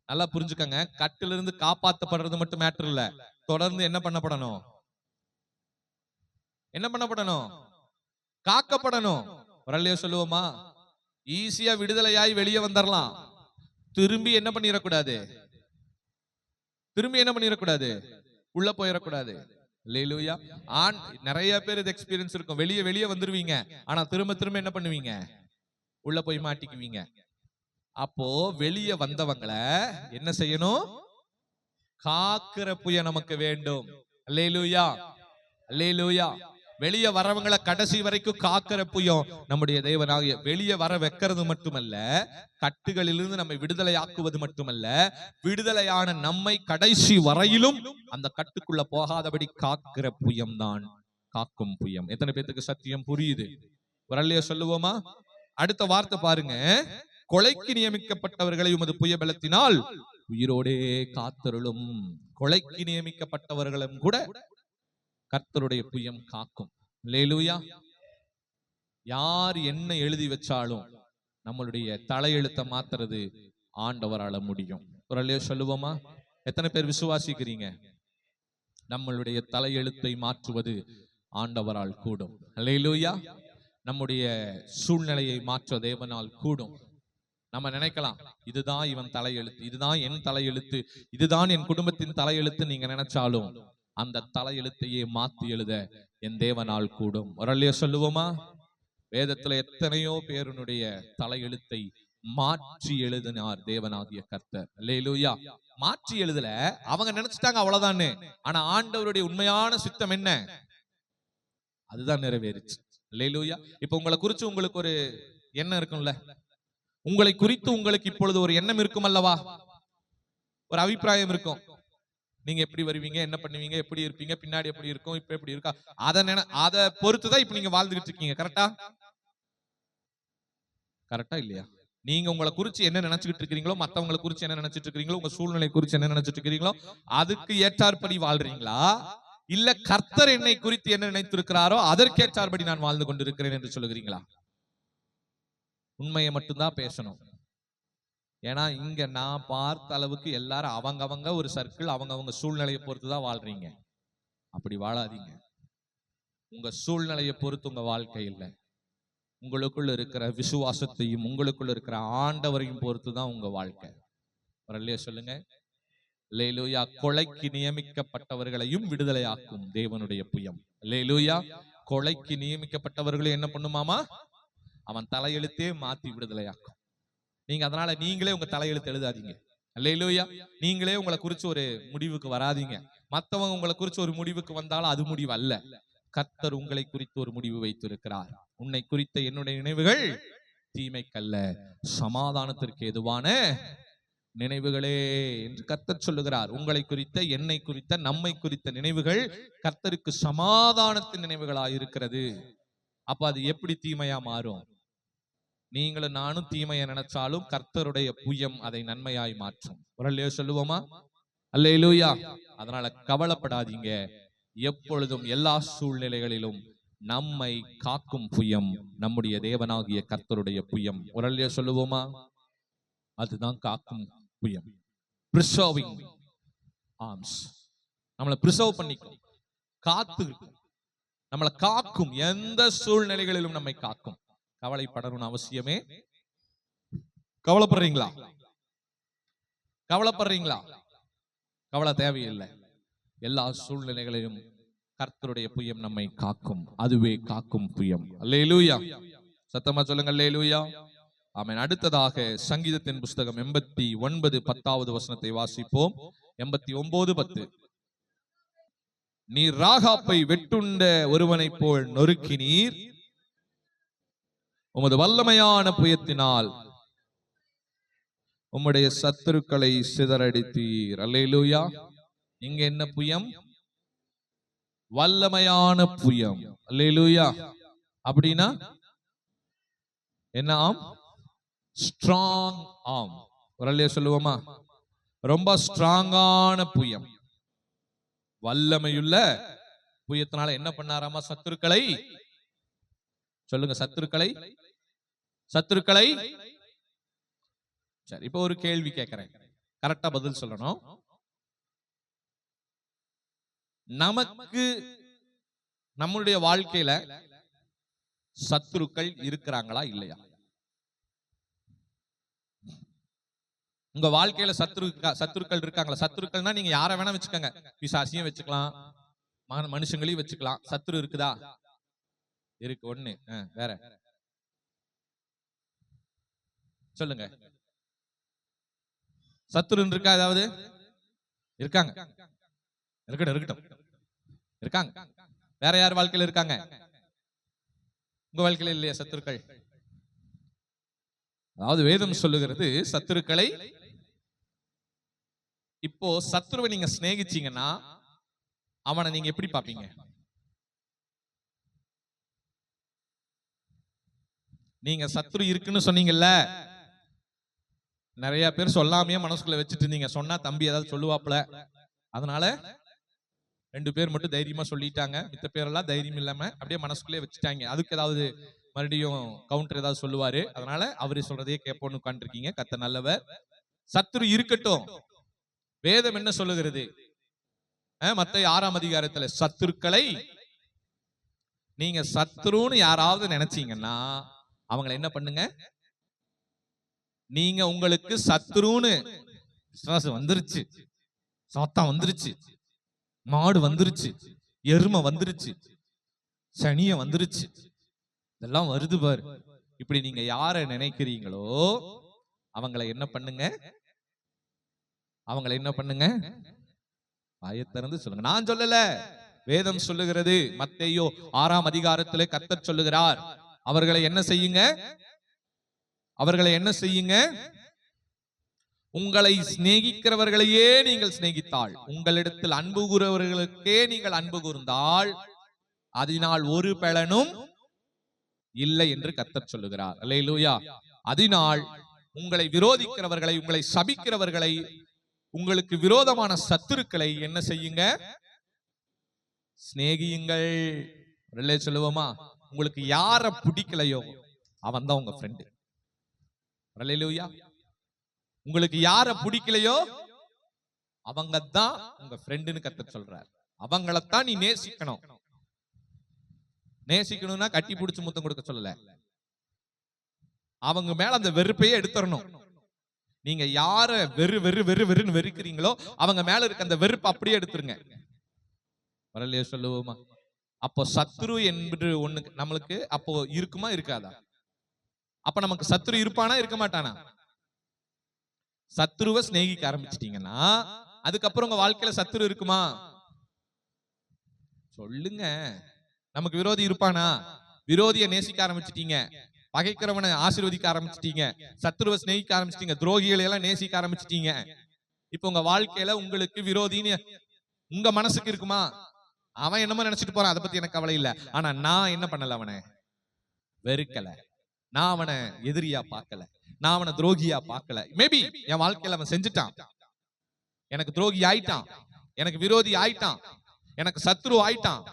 நல்லா புரிஞ்சுக்கங்க, கட்டிலிருந்து காப்பாற்றப்படுறது மட்டும் மேட்டர் இல்ல, தொடர்ந்து என்ன பண்ணப்படணும்? காக்கப்படணும். ஒரு அல்லையா சொல்லுவோமா? ஈஸியா விடுதலையாய் வெளியே வந்துடலாம், திரும்பி என்ன பண்ணிடக்கூடாது? உள்ள போயிடக்கூடாது. அல்லேலூயா. நிறைய பேர் இது எக்ஸ்பீரியன்ஸ் இருக்கும். வெளியே வந்துருவீங்க, ஆனா திரும்ப என்ன பண்ணுவீங்க? உள்ள போய் மாட்டிக்குவீங்க. அப்போ வெளியே வந்தவங்களை என்ன செய்யணும்? காக்கிற புய நமக்கு வேண்டும். அல்லேலூயா. வெளியே வரவங்களை கடைசி வரைக்கும் காக்கிற புயம் நம்முடைய தேவனாகிய. வெளியே வர வைக்கிறது மட்டுமல்ல, கட்டுகளிலிருந்து நம்மை விடுதலை ஆக்குவது மட்டுமல்ல, விடுதலையான நம்மை கடைசி வரையிலும் அந்த கட்டுக்குள்ள போகாதபடி காக்கிற புயம் தான் காக்கும் புயம். எத்தனை பேத்துக்கு சத்தியம் புரியுது? ஒரு அல்லையா சொல்லுவோமா? அடுத்த வார்த்தை பாருங்க, கொலைக்கு நியமிக்கப்பட்டவர்களை உமது புய பலத்தினால் உயிரோடே காத்தருளும். கொலைக்கு நியமிக்கப்பட்டவர்களும் கூட கர்த்தருடைய புயம் காக்கும். அல்லேலூயா. யார் என்ன எழுதி வச்சாலும் நம்மளுடைய தலையெழுத்தை மாத்துறது ஆண்டவரால முடியும். ஒரு அல்லையா சொல்லுவோமா? எத்தனை பேர் விசுவாசிக்கிறீங்க? நம்மளுடைய தலையெழுத்தை மாற்றுவது ஆண்டவரால் கூடும். அல்லேலூயா. நம்முடைய சூழ்நிலையை மாற்ற தேவனால் கூடும். நம்ம நினைக்கலாம், இதுதான் இவன் தலையெழுத்து, இதுதான் என் தலையெழுத்து, இதுதான் என் குடும்பத்தின் தலையெழுத்து. நீங்க நினைச்சாலும் அந்த தலையெழுத்தையே மாத்தி எழுத என் தேவனால் கூடும். ஒரு அல்லையா சொல்லுவோமா? வேதத்துல எத்தனையோ பேருடைய தலையெழுத்தை மாற்றி எழுதினார் தேவனாகிய கர்த்தர். அல்லேலூயா. மாற்றி எழுதல, அவங்க நினைச்சிட்டாங்க அவ்வளவுதான்னு. ஆனா ஆண்டவருடைய உண்மையான சித்தம் என்ன? அதுதான் நிறைவேறுச்சு. அல்லேலூயா. இப்ப உங்களை குறிச்சு உங்களுக்கு ஒரு எண்ணம் இருக்கும்ல, உங்களை குறித்து உங்களுக்கு இப்பொழுது ஒரு எண்ணம் இருக்கும் அல்லவா? ஒரு அபிப்பிராயம் இருக்கும். நீங்க எப்படி வருவீங்க, என்ன பண்ணுவீங்க, எப்படி இருப்பீங்க, பின்னாடி எப்படி இருக்கும், இப்ப எப்படி இருக்கா, அதை பொறுத்துதான் இப்ப நீங்க வாழ்ந்துகிட்டு இருக்கீங்க. கரெக்டா இல்லையா? நீங்க உங்களை குறிச்சு என்ன நினைச்சுக்கிட்டு இருக்கிறீங்களோ, மத்தவங்களை குறிச்சு என்ன நினைச்சிட்டு இருக்கிறீங்களோ, உங்க சூழ்நிலை குறிச்சு என்ன நினைச்சிட்டு இருக்கிறீங்களோ, அதுக்கு ஏற்றாற்படி வாழ்றீங்களா? இல்ல கர்த்தர் என்னை குறித்து என்ன நினைத்திருக்கிறாரோ அதற்கேற்றாற்படி நான் வாழ்ந்து கொண்டிருக்கிறேன் என்று சொல்லுகிறீங்களா? உண்மையை மட்டும்தான் பேசணும். ஏன்னா இங்க நான் பார்த்த அளவுக்கு எல்லாரும் அவங்க ஒரு சர்க்கிள், அவங்க சூழ்நிலையை பொறுத்துதான் வாழ்றீங்க. அப்படி வாழாதீங்க. உங்க சூழ்நிலையை பொறுத்து உங்க வாழ்க்கை இல்லை. உங்களுக்குள்ள இருக்கிற விசுவாசத்தையும் உங்களுக்குள்ள இருக்கிற ஆண்டவரையும் பொறுத்துதான் உங்க வாழ்க்கை. வரலையா சொல்லுங்க. அல்லேலூயா. கொலைக்கு நியமிக்கப்பட்டவர்களையும் விடுதலையாக்கும் தேவனுடைய புயம். அல்லேலூயா. கொலைக்கு நியமிக்கப்பட்டவர்களையும் என்ன பண்ணுமாமா? அவன் தலையெழுத்தே மாத்தி விடுதலையாக்கும். நீங்க அதனால நீங்களே உங்க தலையெழுத்து எழுதாதீங்க. அல்லேலூயா. நீங்களே உங்களை குறிச்சு ஒரு முடிவுக்கு வராதீங்க. மத்தவங்க உங்களை குறிச்சு ஒரு முடிவுக்கு வந்தாலும் அது முடிவு அல்ல. கர்த்தர் உங்களை குறித்து ஒரு முடிவு வைத்திருக்கிறார். உன்னை குறித்த என்னுடைய நினைவுகள் தீமைக்கல்ல, சமாதானத்திற்கு எதுவான நினைவுகளே என்று கர்த்தர் சொல்லுகிறார். உங்களை குறித்த, என்னை குறித்த, நம்மை குறித்த நினைவுகள் கர்த்தருக்கு சமாதானத்தின் நினைவுகளாய் இருக்கிறது. அப்ப அது எப்படி தீமையா மாறும்? நீங்களும் நானும் தீமையை நினைச்சாலும் கர்த்தருடைய புயம் அதை நன்மையாய் மாற்றும். ஒரு சொல்லுவோமா? அல்லேலூயா. அதனால கவலைப்படாதீங்க. எப்பொழுதும் எல்லா சூழ்நிலைகளிலும் நம்மை காக்கும் புயம் நம்முடைய தேவனாகிய கர்த்தருடைய புயம். ஒரு சொல்லுவோமா? அதுதான் காக்கும் புயம். பிரிசர்விங் ஆர்ம்ஸ். நம்மளை பிரிசர்வ் பண்ணிக்கும், காத்து நம்மளை காக்கும். எந்த சூழ்நிலைகளிலும் நம்மை காக்கும். கவலைப்படணும்னு அவசியமே. கவலைப்படுறீங்களா? கவலைப்படுறீங்களா? கவலை தேவையில்லை. எல்லா சூழ்நிலைகளிலும் கர்த்தருடைய புயம் நம்மை காக்கும். அதுவே காக்கும் புயம். அல்லேலூயா. சத்தமா சொல்லுங்க அல்லேலூயா. ஆமென். அடுத்ததாக சங்கீதத்தின் புஸ்தகம் 89:10 வசனத்தை வாசிப்போம். 89:10. நீர் ராகாப்பை வெட்டுண்ட ஒருவனை போல் நொறுக்கினீர், உமது வல்லமையான புயத்தினால் உம்முடைய சத்துருக்களை சிதறடித்தீர். அல்லேலூயா. இங்க என்ன புயம்? வல்லமையான புயம். அல்லேலூயா. அப்படின்னா என்ன ஆம்? ஸ்ட்ராங் ஆம். ஒரு சொல்லுவோமா? ரொம்ப ஸ்ட்ராங்கான புயம். வல்லமையுள்ள புயத்தினால என்ன பண்ணாராமா? சத்துருக்களை, சொல்லுங்க, சத்துருக்களை, சத்துருக்களை. சரி, இப்ப ஒரு கேள்வி கேட்கிறேன், கரெக்டா பதில் சொல்லணும். நமக்கு நம்மளுடைய வாழ்க்கையில சத்துருக்கள் இருக்கிறாங்களா இல்லையா? உங்க வாழ்க்கையில சத்துருக்கள் இருக்காங்களா? சத்துருக்கள்னா நீங்க யாரை வேணா வச்சுக்கோங்க. பிசாசியும் வச்சுக்கலாம், மனுஷங்களையும் வச்சுக்கலாம். சத்துரு இருக்குதா? இருக்கு. ஒண்ணு. வேற சொல்லுங்க. சத்துரு இருக்கா? ஏதாவது இருக்காங்க? இருக்கட்டும், இருக்கட்டும், இருக்காங்க. வேற யார் வாழ்க்கையில இருக்காங்க? உங்க வாழ்க்கையில இல்லையா சத்துருக்கள்? அதாவது வேதம் சொல்லுகிறது சத்துருக்களை. இப்போ சத்துருவை நீங்க சிநேகிச்சீங்கன்னா அவனை நீங்க எப்படி பாப்பீங்க? நீங்க சத்துரு இருக்குன்னு சொன்னீங்கல்ல, நிறைய பேர் சொல்லாமையே மனசுக்குள்ள வச்சுட்டு இருந்தீங்க. சொன்னா தம்பி ஏதாவது சொல்லுவாப்ல, அதனால 2 பேர் மட்டும் தைரியமா சொல்லிட்டாங்க. மித்த பேரெல்லாம் தைரியம் இல்லாம அப்படியே மனசுக்குள்ளே வச்சுட்டாங்க. அதுக்கு ஏதாவது மறுபடியும் கவுண்டர் ஏதாவது சொல்லுவாரு, அதனால அவரு சொல்றதையே கேட்போன்னு உட்கார்ந்துருக்கீங்க. கர்த்தர் நல்லவர். சத்துரு இருக்கட்டும். வேதம் என்ன சொல்லுகிறது? மத்தேயு 6ஆம் அதிகாரத்துல சத்துருக்களை, நீங்க சத்துருன்னு யாராவது நினைச்சீங்கன்னா அவங்களை என்ன பண்ணுங்க? நீங்க உங்களுக்கு சத்துருன்னு வந்துருச்சு, சாத்தான் வந்துருச்சு, மாடு வந்துருச்சு, எருமை வந்துருச்சு, சனிய வந்துருச்சு, இதெல்லாம் வருது பாரு. இப்படி நீங்க யார நினைக்கிறீங்களோ அவங்களை என்ன பண்ணுங்க? அவங்களை என்ன பண்ணுங்க? வாயை திறந்து சொல்லுங்க. நான் சொல்லல, வேதம் சொல்லுகிறது. மத்தேயு 6ஆம் அதிகாரத்திலே கர்த்தர் சொல்லுகிறார், அவர்களை என்ன செய்யுங்க? அவர்களை என்ன செய்யுங்க? உங்களை சிநேகிக்கிறவர்களையே நீங்கள் சிநேகித்தால், உங்களிடத்தில் அன்பு கூறுவர்களுக்கே நீங்கள் அன்பு கூர்ந்தால் அதனால் ஒரு பலனும் இல்லை என்று கர்த்தர் சொல்லுகிறார். அல்லேலூயா. அதனால் உங்களை விரோதிக்கிறவர்களை, உங்களை சபிக்கிறவர்களை, உங்களுக்கு விரோதமான சத்துருக்களை என்ன செய்யுங்க? சிநேகியுங்கள். சொல்லுவோமா? உங்களுக்கு யார பிடிக்கலையோ அவன் தான் உங்க ஃப்ரெண்டு. அல்லேலூயா. உங்களுக்கு யார பிடிக்கலையோ அவங்க தான் உங்க ஃப்ரெண்டுன்னு கர்த்தர் சொல்றார். அவங்களைத்தான் நீ நேசிக்கணும். நேசிக்கணும்னா கட்டி பிடிச்சு முத்தம் கொடுக்க சொல்லல, அவங்க மேல அந்த வெறுப்பையே எடுத்துறணும். நீங்க யார வெறு வெறு வெறு வெறுன்னு வெறுக்கிறீங்களோ அவங்க மேல இருக்க அந்த வெறுப்பு அப்படியே எடுத்துருங்க. வரலையே சொல்லுவோமா? அப்போ சத்துரு என்று ஒண்ணு நம்மளுக்கு அப்போ இருக்குமா இருக்காதா? அப்ப நமக்கு சத்துரு இருப்பானா இருக்க மாட்டானா? சத்துருவை சிநேகிக்க ஆரம்பிச்சிட்டீங்கன்னா அதுக்கப்புறம் உங்க வாழ்க்கையில சத்துரு இருக்குமா? சொல்லுங்க. நமக்கு விரோதி இருப்பானா? விரோதியை நேசிக்க ஆரம்பிச்சிட்டீங்க, பகைக்கிறவனை ஆசீர்வதிக்க ஆரம்பிச்சிட்டீங்க, சத்துருவை சிநேகிக்க ஆரம்பிச்சிட்டீங்க, துரோகிகளை எல்லாம் நேசிக்க ஆரம்பிச்சிட்டீங்க. இப்ப உங்க வாழ்க்கையில உங்களுக்கு விரோதின்னு உங்க மனசுக்கு இருக்குமா? அவன் என்னமோ நினைச்சிட்டு போறான், அதை பத்தி எனக்கு கவலை இல்ல. ஆனா நான் என்ன பண்ணல, அவனை வெறுக்கல, நான் அவனை எதிரியா பார்க்கல, நான் அவனை துரோகியா பார்க்கல. மேபி என் வாழ்க்கையில அவன் செஞ்சுட்டான், எனக்கு துரோகி ஆயிட்டான், எனக்கு விரோதி ஆயிட்டான், எனக்கு சத்ரு ஆயிட்டான்.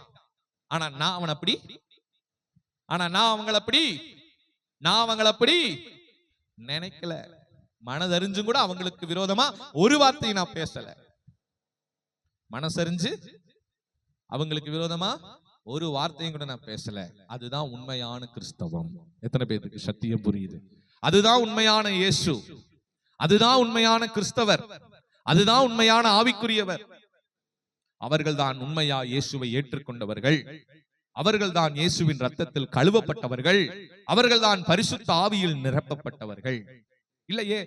ஆனா நான் அவன் அப்படி, நான் அவங்கள அப்படி நினைக்கல. மனதறிஞ்சும் கூட அவங்களுக்கு விரோதமா ஒரு வார்த்தை நான் பேசல. மனசறிஞ்சு அவங்களுக்கு விரோதமா ஒரு வார்த்தையும் கூட நான் பேசல. அதுதான் உண்மையான கிறிஸ்தவம். எத்தனை பேருக்கு சத்தியம் புரியுது? அதுதான் உண்மையான இயேசு, அதுதான் உண்மையான கிறிஸ்தவர், அதுதான் உண்மையான ஆவிக்குரியவர். அவர்கள் தான் உண்மையா இயேசுவை ஏற்றுக்கொண்டவர்கள், அவர்கள் தான் இயேசுவின் ரத்தத்தில் கழுவப்பட்டவர்கள், அவர்கள் தான் பரிசுத்த ஆவியில் நிரப்பப்பட்டவர்கள். இல்லையே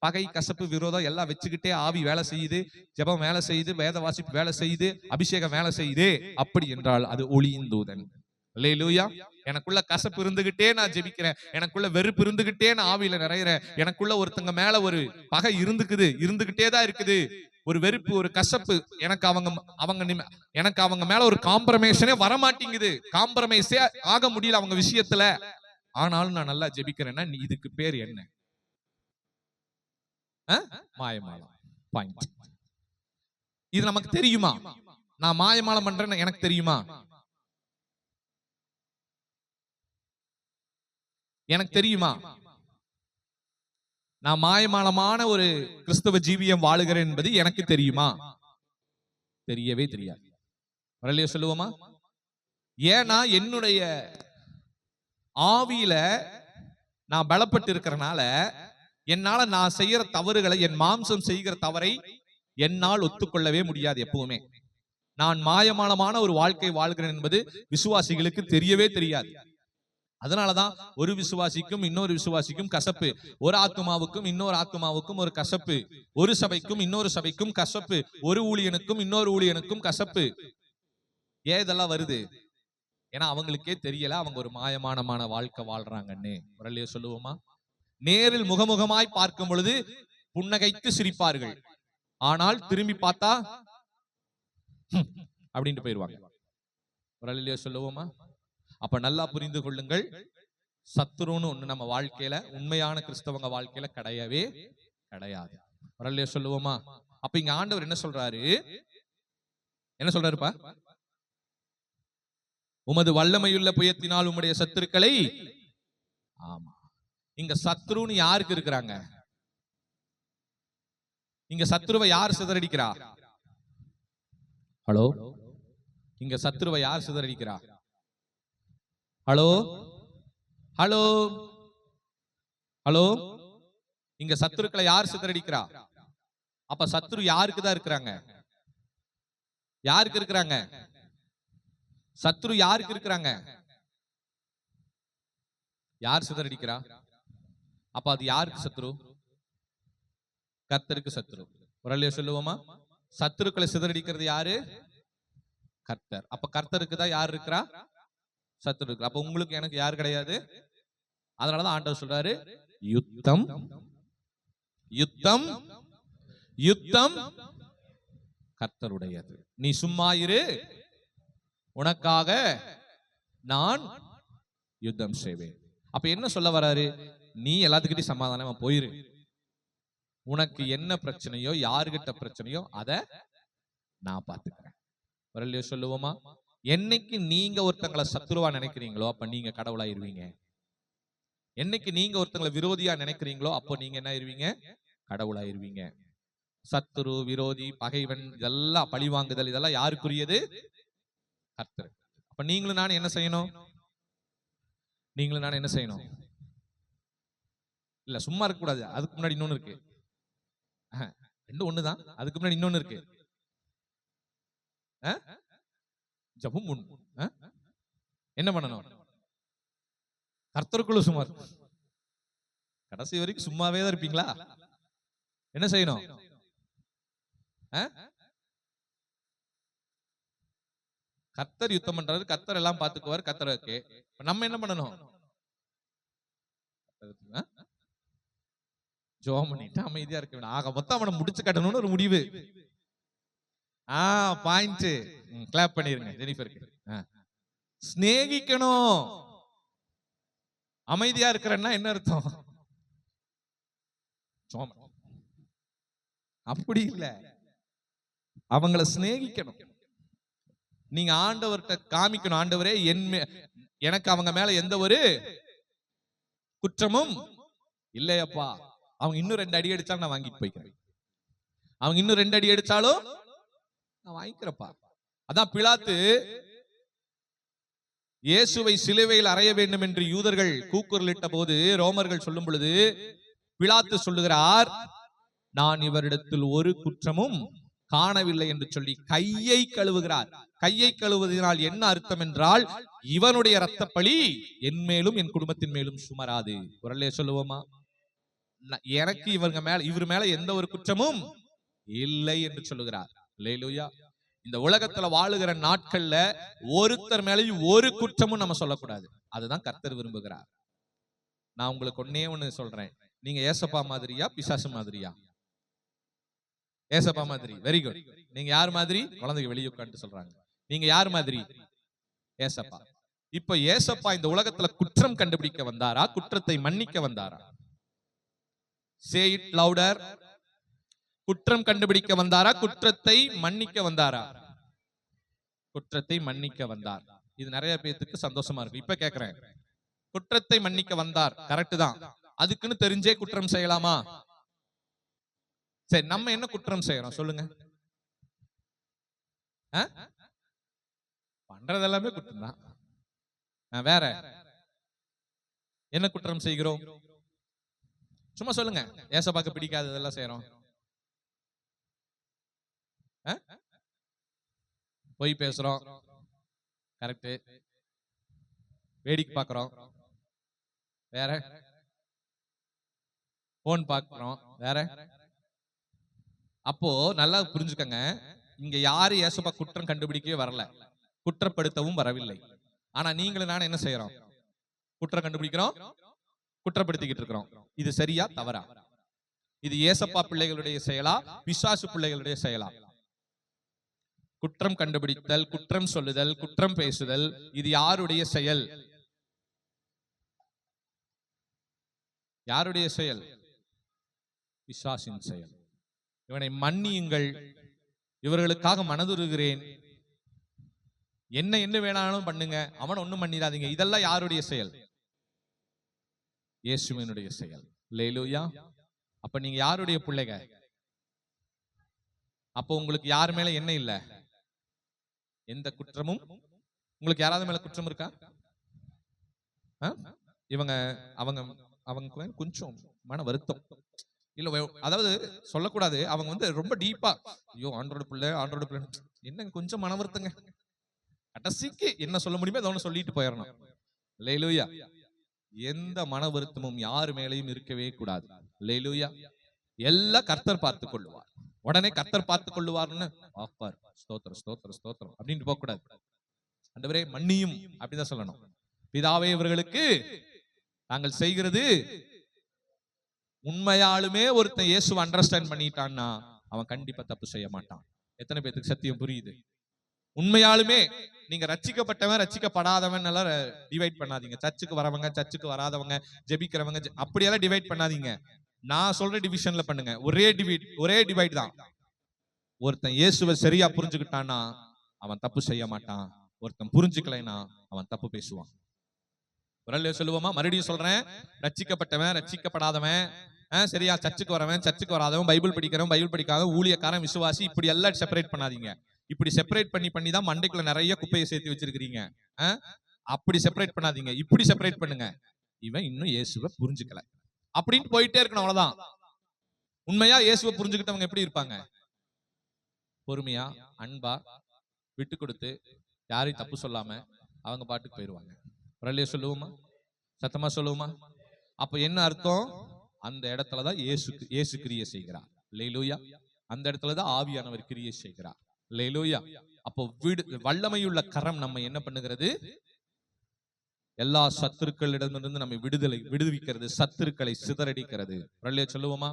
பகை கசப்பு விரோதம் எல்லாம் வச்சுக்கிட்டே ஆவி வேலை செய்யுது, ஜெபம் வேலை செய்யுது, வேத வாசிப்பு வேலை செய்யுது, அபிஷேகம் வேலை செய்யுது. அப்படி என்றால் அது ஒளியின் தூதன். அல்லேலூயா. எனக்குள்ள கசப்பு இருந்துகிட்டே நான் ஜெபிக்கிறேன், எனக்குள்ள வெறுப்பு இருந்துகிட்டே நான் ஆவியில நிறையிறேன், எனக்குள்ள ஒருத்தங்க மேல ஒரு பகை இருந்துகிட்டே தான் இருக்குது, ஒரு வெறுப்பு, ஒரு கசப்பு, எனக்கு அவங்க மேல ஒரு காம்ப்ரமைஸே வர மாட்டேங்குது, காம்ப்ரமைஸே ஆக முடியல அவங்க விஷயத்துல. ஆனாலும் நான் நல்லா ஜெபிக்கிறேன்னா இதுக்கு பேர் என்ன? மாயமாலம். பாயிண்ட். இது நமக்கு தெரியுமா? நான் மாயமாலம் பண்றேன்னு எனக்கு தெரியுமா? எனக்கு தெரியுமா? நான் மாயமாலமான ஒரு கிறிஸ்தவ ஜீவியம் வாழுகிறேன் என்பது எனக்கு தெரியுமா? தெரியவே தெரியாது. வரலையே சொல்லுவோமா? ஏன்னா என்னுடைய ஆவியில நான் பலப்பட்டு இருக்கிறனால என்னால நான் செய்யற தவறுகளை, என் மாம்சம் செய்கிற தவறை என்னால் ஒத்துக்கொள்ளவே முடியாது. எப்பவுமே நான் மாயமாலமான ஒரு வாழ்க்கை வாழ்கிறேன் என்பது விசுவாசிகளுக்கு தெரியவே தெரியாது. அதனாலதான் ஒரு விசுவாசிக்கும் இன்னொரு விசுவாசிக்கும் கசப்பு, ஒரு ஆத்துமாவுக்கும் இன்னொரு ஆத்துமாவுக்கும் ஒரு கசப்பு, ஒரு சபைக்கும் இன்னொரு சபைக்கும் கசப்பு, ஒரு ஊழியனுக்கும் இன்னொரு ஊழியனுக்கும் கசப்பு. ஏன் இதெல்லாம் வருது? ஏன்னா அவங்களுக்கே தெரியல அவங்க ஒரு மாயமானமான வாழ்க்கை வாழ்றாங்கன்னு. வரலையே சொல்லுவோமா? நேரில் முகமுகமாய் பார்க்கும் பொழுது புன்னகைத்து சிரிப்பார்கள், ஆனால் திரும்பி பார்த்தா அப்படின்ட்டு போயிருவாங்க. வரலையே சொல்லுவோமா? அப்ப நல்லா புரிந்து கொள்ளுங்கள், சத்துருன்னு ஒண்ணு நம்ம வாழ்க்கையில, உண்மையான கிறிஸ்தவங்க வாழ்க்கையில கிடையவே கிடையாது. வரலையே சொல்லுவோமா? அப்ப இங்க ஆண்டவர் என்ன சொல்றாரு? என்ன சொல்றாருப்பா? உமது வல்லமையுள்ள புயத்தினால் உம்முடைய சத்துருக்களை. ஆமா, இங்க சத்ருன்னு யாருக்கு இருக்கிறாங்க? இங்க சத்ருவை யார் சிதறடிக்கிறா? ஹலோ, இங்க சத்ருவை யார் சிதறடிக்கிறா? ஹலோ ஹலோ ஹலோ, இங்க சத்துருக்களை யார் சிதறடிக்கிறா? அப்ப சத்ரு யாருக்கு தான் இருக்கிறாங்க? யாருக்கு இருக்கிறாங்க? சத்ரு யாருக்கு இருக்கிறாங்க? யார் சிதறடிக்கிறா? அப்ப அது யாருக்கு சத்ரு? கர்த்தருக்கு சத்ரு. வரலையே சொல்லுவோமா? சத்துருக்களை சிதறடிக்கிறது யாரு? கர்த்தர். அப்ப கர்த்தருக்கு தான் யார் இருக்கிறா? சத்துரு இருக்கு. அப்ப உங்களுக்கு எனக்கு யார் கிடையாது. அதனாலதான் ஆண்டவர் சொல்றாரு, யுத்தம் யுத்தம் யுத்தம் கர்த்தருடையது, நீ சும்மா இரு, உனக்காக நான் யுத்தம் செய்வேன். அப்ப என்ன சொல்ல வராரு? நீ எல்லாத்துக்கிட்டையும் சமாதானமா போயிரு, உனக்கு என்ன பிரச்சனையோ யாருகிட்ட பிரச்சனையோ அத நான் பாத்துக்கிறேன். வரலையோ சொல்லுவோமா? என்னைக்கு நீங்க ஒருத்தங்களை சத்துருவா நினைக்கிறீங்களோ அப்ப நீங்க கடவுளாயிருவீங்க. என்னைக்கு நீங்க ஒருத்தங்களை விரோதியா நினைக்கிறீங்களோ அப்போ நீங்க என்ன ஆயிருவீங்க? கடவுளாயிருவீங்க. சத்துரு, விரோதி, பகைவன், இதெல்லாம் பழிவாங்குதல், இதெல்லாம் யாருக்குரியது? கர்த்தர். அப்ப நீங்களும் நான் என்ன செய்யணும்? நீங்களும் நான் என்ன செய்யணும்? இல்ல சும்மா இருக்க கூடாது, அதுக்கு முன்னாடி இன்னொன்னு இருக்கு. ரெண்டும் ஒண்ணுதான். அதுக்கு முன்னாடி இன்னொன்னு இருக்கு. ஜெபம் என்ன பண்ணணும்? கர்த்தருக்குள்ள சும்மா கடைசி வரைக்கும் சும்மாவே தான் இருப்பீங்களா? என்ன செய்யணும்? கர்த்தர் யுத்தம் பண்றாரு, கர்த்தர் எல்லாம் பாத்துக்குவார், கர்த்தர் ஓகே. நம்ம என்ன பண்ணணும்? ஜெபம் பண்ணிட்டு அமைதியா இருக்க வேண்டாம். ஆக மொத்தம் அவனை முடிச்சு கட்டணும்னு ஒரு முடிவு. பாயிண்ட். கிளாப் பண்ணிருங்க ஜெனிஃபருக்கு. ஸ்நேகிக்கணும். அமைதியா இருக்கிறன்னா என்ன அர்த்தம்? அப்படி இல்ல, அவங்கள ஸ்நேகிக்கணும். நீங்க ஆண்டவர்கிட்ட காமிக்கணும், ஆண்டவரே எனக்கு அவங்க மேல எந்த ஒரு குற்றமும் இல்லையப்பா. அவங்க இன்னும் 2 அடி அடிச்சாலும் நான் வாங்கிட்டு போய்க்கிறேன். அவங்க இன்னும் 2 அடி அடிச்சாலும் நான் வாங்கிக்கிறப்பா. அதான் பிலாத்து இயேசுவை சிலுவையில் அறைய வேண்டும் என்று யூதர்கள் கூக்குரலிட்ட போது ரோமர்கள் சொல்லும் பொழுது பிலாத்து சொல்லுகிறார், நான் இவரிடத்தில் ஒரு குற்றமும் காணவில்லை என்று சொல்லி கையை கழுவுகிறார். கையை கழுவுவதனால் என்ன அர்த்தம் என்றால், இவனுடைய இரத்த பழி என் மேலும் என் குடும்பத்தின் மேலும் சுமராது. குரல்லே சொல்லுவோமா? எனக்கு இவர் மேல எந்த ஒரு குற்றமும் இல்லை என்று சொல்லுகிறார். அல்லேலூயா. இந்த உலகத்துல வாழுகிற நாட்கள்ல ஒருத்தர் மேலேயும் ஒரு குற்றமும் நம்ம சொல்லக்கூடாது. அதுதான் கர்த்தர் விரும்புகிறார். நான் உங்களுக்கு ஒண்ணு சொல்றேன். நீங்க ஏசப்பா மாதிரியா பிசாசு மாதிரியா? ஏசப்பா மாதிரி. Very good. நீங்க யார் மாதிரி? குழந்தைங்க வெளியே உட்கார்ந்து சொல்றாங்க. நீங்க யார் மாதிரி? ஏசப்பா. இப்ப ஏசப்பா இந்த உலகத்துல குற்றம் கண்டுபிடிக்க வந்தாரா, குற்றத்தை மன்னிக்க வந்தாரா? Say it louder. குற்றம் கண்டுபிடிக்க வந்தாரா, குற்றத்தை மன்னிக்க வந்தாரா? குற்றத்தை மன்னிக்க வந்தார். இது நிறைய பேருக்கு சந்தோஷமா இருக்கு. இப்ப கேக்குறேன், குற்றத்தை மன்னிக்க வந்தார், கரெக்ட் தான். அதுக்குன்னு தெரிஞ்சே குற்றம் செய்யலாமா? சரி, நம்ம என்ன குற்றம் செய்யறோம் சொல்லுங்க? பண்றது எல்லாமே குற்றம் தான். வேற என்ன குற்றம் செய்கிறோம்? சும்மா சொல்லுங்க. ஏசப்பாக்கு பிடிக்காததெல்லாம் செய்யறோம். பொய் பேசுறோம், கரெக்ட். வேடிக்கை பார்க்கிறோம், வேற. போன் பார்க்கிறோம், வேற. அப்போ நல்லா புரிஞ்சுக்கங்க, இங்க யாரு ஏசப்பா குற்றம் கண்டுபிடிக்கவே வரல, குற்றப்படுத்தவும் வரவில்லை. ஆனா நீங்களும் நானும் என்ன செய்யறோம்? குற்றம் கண்டுபிடிக்கிறோம், குற்றப்படுத்திக்கிட்டு இருக்கிறோம். இது சரியா தவறா? இது ஏசப்பா பிள்ளைகளுடைய செயலா, பிசாசு பிள்ளைகளுடைய செயலா? குற்றம் கண்டுபிடித்தல், குற்றம் சொல்லுதல், குற்றம் பேசுதல், இது யாருடைய செயல்? யாருடைய செயல்? பிசாசின் செயல். இவனை மன்னியுங்கள், இவர்களுக்காக மனதுருகிறேன், என்ன வேணாலும் பண்ணுங்க, அவன் ஒண்ணும் பண்ணிடாதீங்க. இதெல்லாம் யாருடைய செயல்? இயேசுவினுடைய செயல். அல்லேலூயா. அப்ப நீங்க யாருடைய பிள்ளைங்க? அப்போ உங்களுக்கு யார் மேல என்ன இல்ல? எந்த குற்றமும். உங்களுக்கு யாராவது மேல குற்றம் இருக்கா? இவங்க அவங்க அவங்க கொஞ்சம் மன வருத்தம் இல்ல, அதாவது சொல்லக்கூடாது, அவங்க ரொம்ப டீப்பா, ஐயோ ஆண்டோட பிள்ளை என்ன கொஞ்சம் மன வருத்தங்க, கடைசிக்கு என்ன சொல்ல முடியுமோ அதை சொல்லிட்டு போயிடணும். அல்லேலூயா. எந்த மன வருத்தமும் யாரு மேலையும் இருக்கவே கூடாது. அல்லேலூயா. எல்லாம் கர்த்தர் பார்த்துக் கொள்ளுவார். உடனே கர்த்தர் பார்த்துக் கொள்ளுவார்னு ஆப்பார், ஸ்தோத்திரம் ஸ்தோத்திரம் ஸ்தோத்திரம் அப்படின்னு போக கூடாது. ஆண்டவரே மன்னியும் அப்படிதான் சொல்லணும். பிதாவே இவர்களுக்கு நாங்கள் செய்கிறது. உண்மையாலுமே ஒருத்தன் இயேசுவை அண்டர்ஸ்டாண்ட் பண்ணிட்டான்னா அவன் கண்டிப்பா தப்பு செய்ய மாட்டான். எத்தனை பேருக்கு சத்தியம் புரியுது? உண்மையாலுமே நீங்க ரட்சிக்கப்பட்டவன் ரட்சிக்கப்படாதவன் எல்லாம் டிவைட் பண்ணாதீங்க. சர்ச்சுக்கு வரவங்க, சர்ச்சுக்கு வராதவங்க, ஜெபிக்கிறவங்க, அப்படியெல்லாம் டிவைட் பண்ணாதீங்க. நான் சொல்ற டிவிஷன்ல பண்ணுங்க. ஒரே டிவைட் தான். ஒருத்தன் இயேசுவை சரியா புரிஞ்சுக்கிட்டான்னா அவன் தப்பு செய்ய மாட்டான். ஒருத்தன் புரிஞ்சுக்கலைன்னா அவன் தப்பு பேசுவான். குரல்ல சொல்லுவோமா? மறுபடியும் சொல்றேன், ரட்சிக்கப்பட்டவன் ரட்சிக்கப்படாதவன், சரியா சர்ச்சுக்கு வரவன் சர்ச்சுக்கு வராதவன், பைபிள் படிக்கிறவன் பைபிள் படிக்காதவன், ஊழியக்காரன் விசுவாசி, இப்படி எல்லாம் செப்பரேட் பண்ணாதீங்க. இப்படி செப்பரேட் பண்ணி தான் மண்டைக்குள்ள நிறைய குப்பையை சேர்த்து வச்சிருக்கீங்க. அப்படி செப்பரேட் பண்ணாதீங்க, இப்படி செப்பரேட் பண்ணுங்க. இவன் இன்னும் இயேசுவை புரிஞ்சுக்கல அப்படின்னு போயிட்டே இருக்கணும், அவ்வளவுதான். உண்மையா இயேசுவை புரிஞ்சுக்கிட்டவங்க எப்படி இருப்பாங்க? பொறுமையா, அன்பா, விட்டு கொடுத்து, யாரையும் தப்பு சொல்லாம அவங்க பாட்டுக்கு போயிடுவாங்க. ஒரு சொல்லுவோமா? சத்தமா சொல்லுவோமா? அப்ப என்ன அர்த்தம்? அந்த இடத்துலதான் இயேசு கிரியை செய்கிறார். அல்லேலூயா. அந்த இடத்துலதான் ஆவியானவர் கிரியை செய்கிறார். அல்லேலூயா. அப்போ வல்லமையுள்ள கரம் நம்ம என்ன பண்ணுகிறது? எல்லா சத்துருக்களிடமிருந்து நம்ம விடுவிக்கிறது, சத்துருக்களை சிதறடிக்கிறது. சொல்லுவோமா?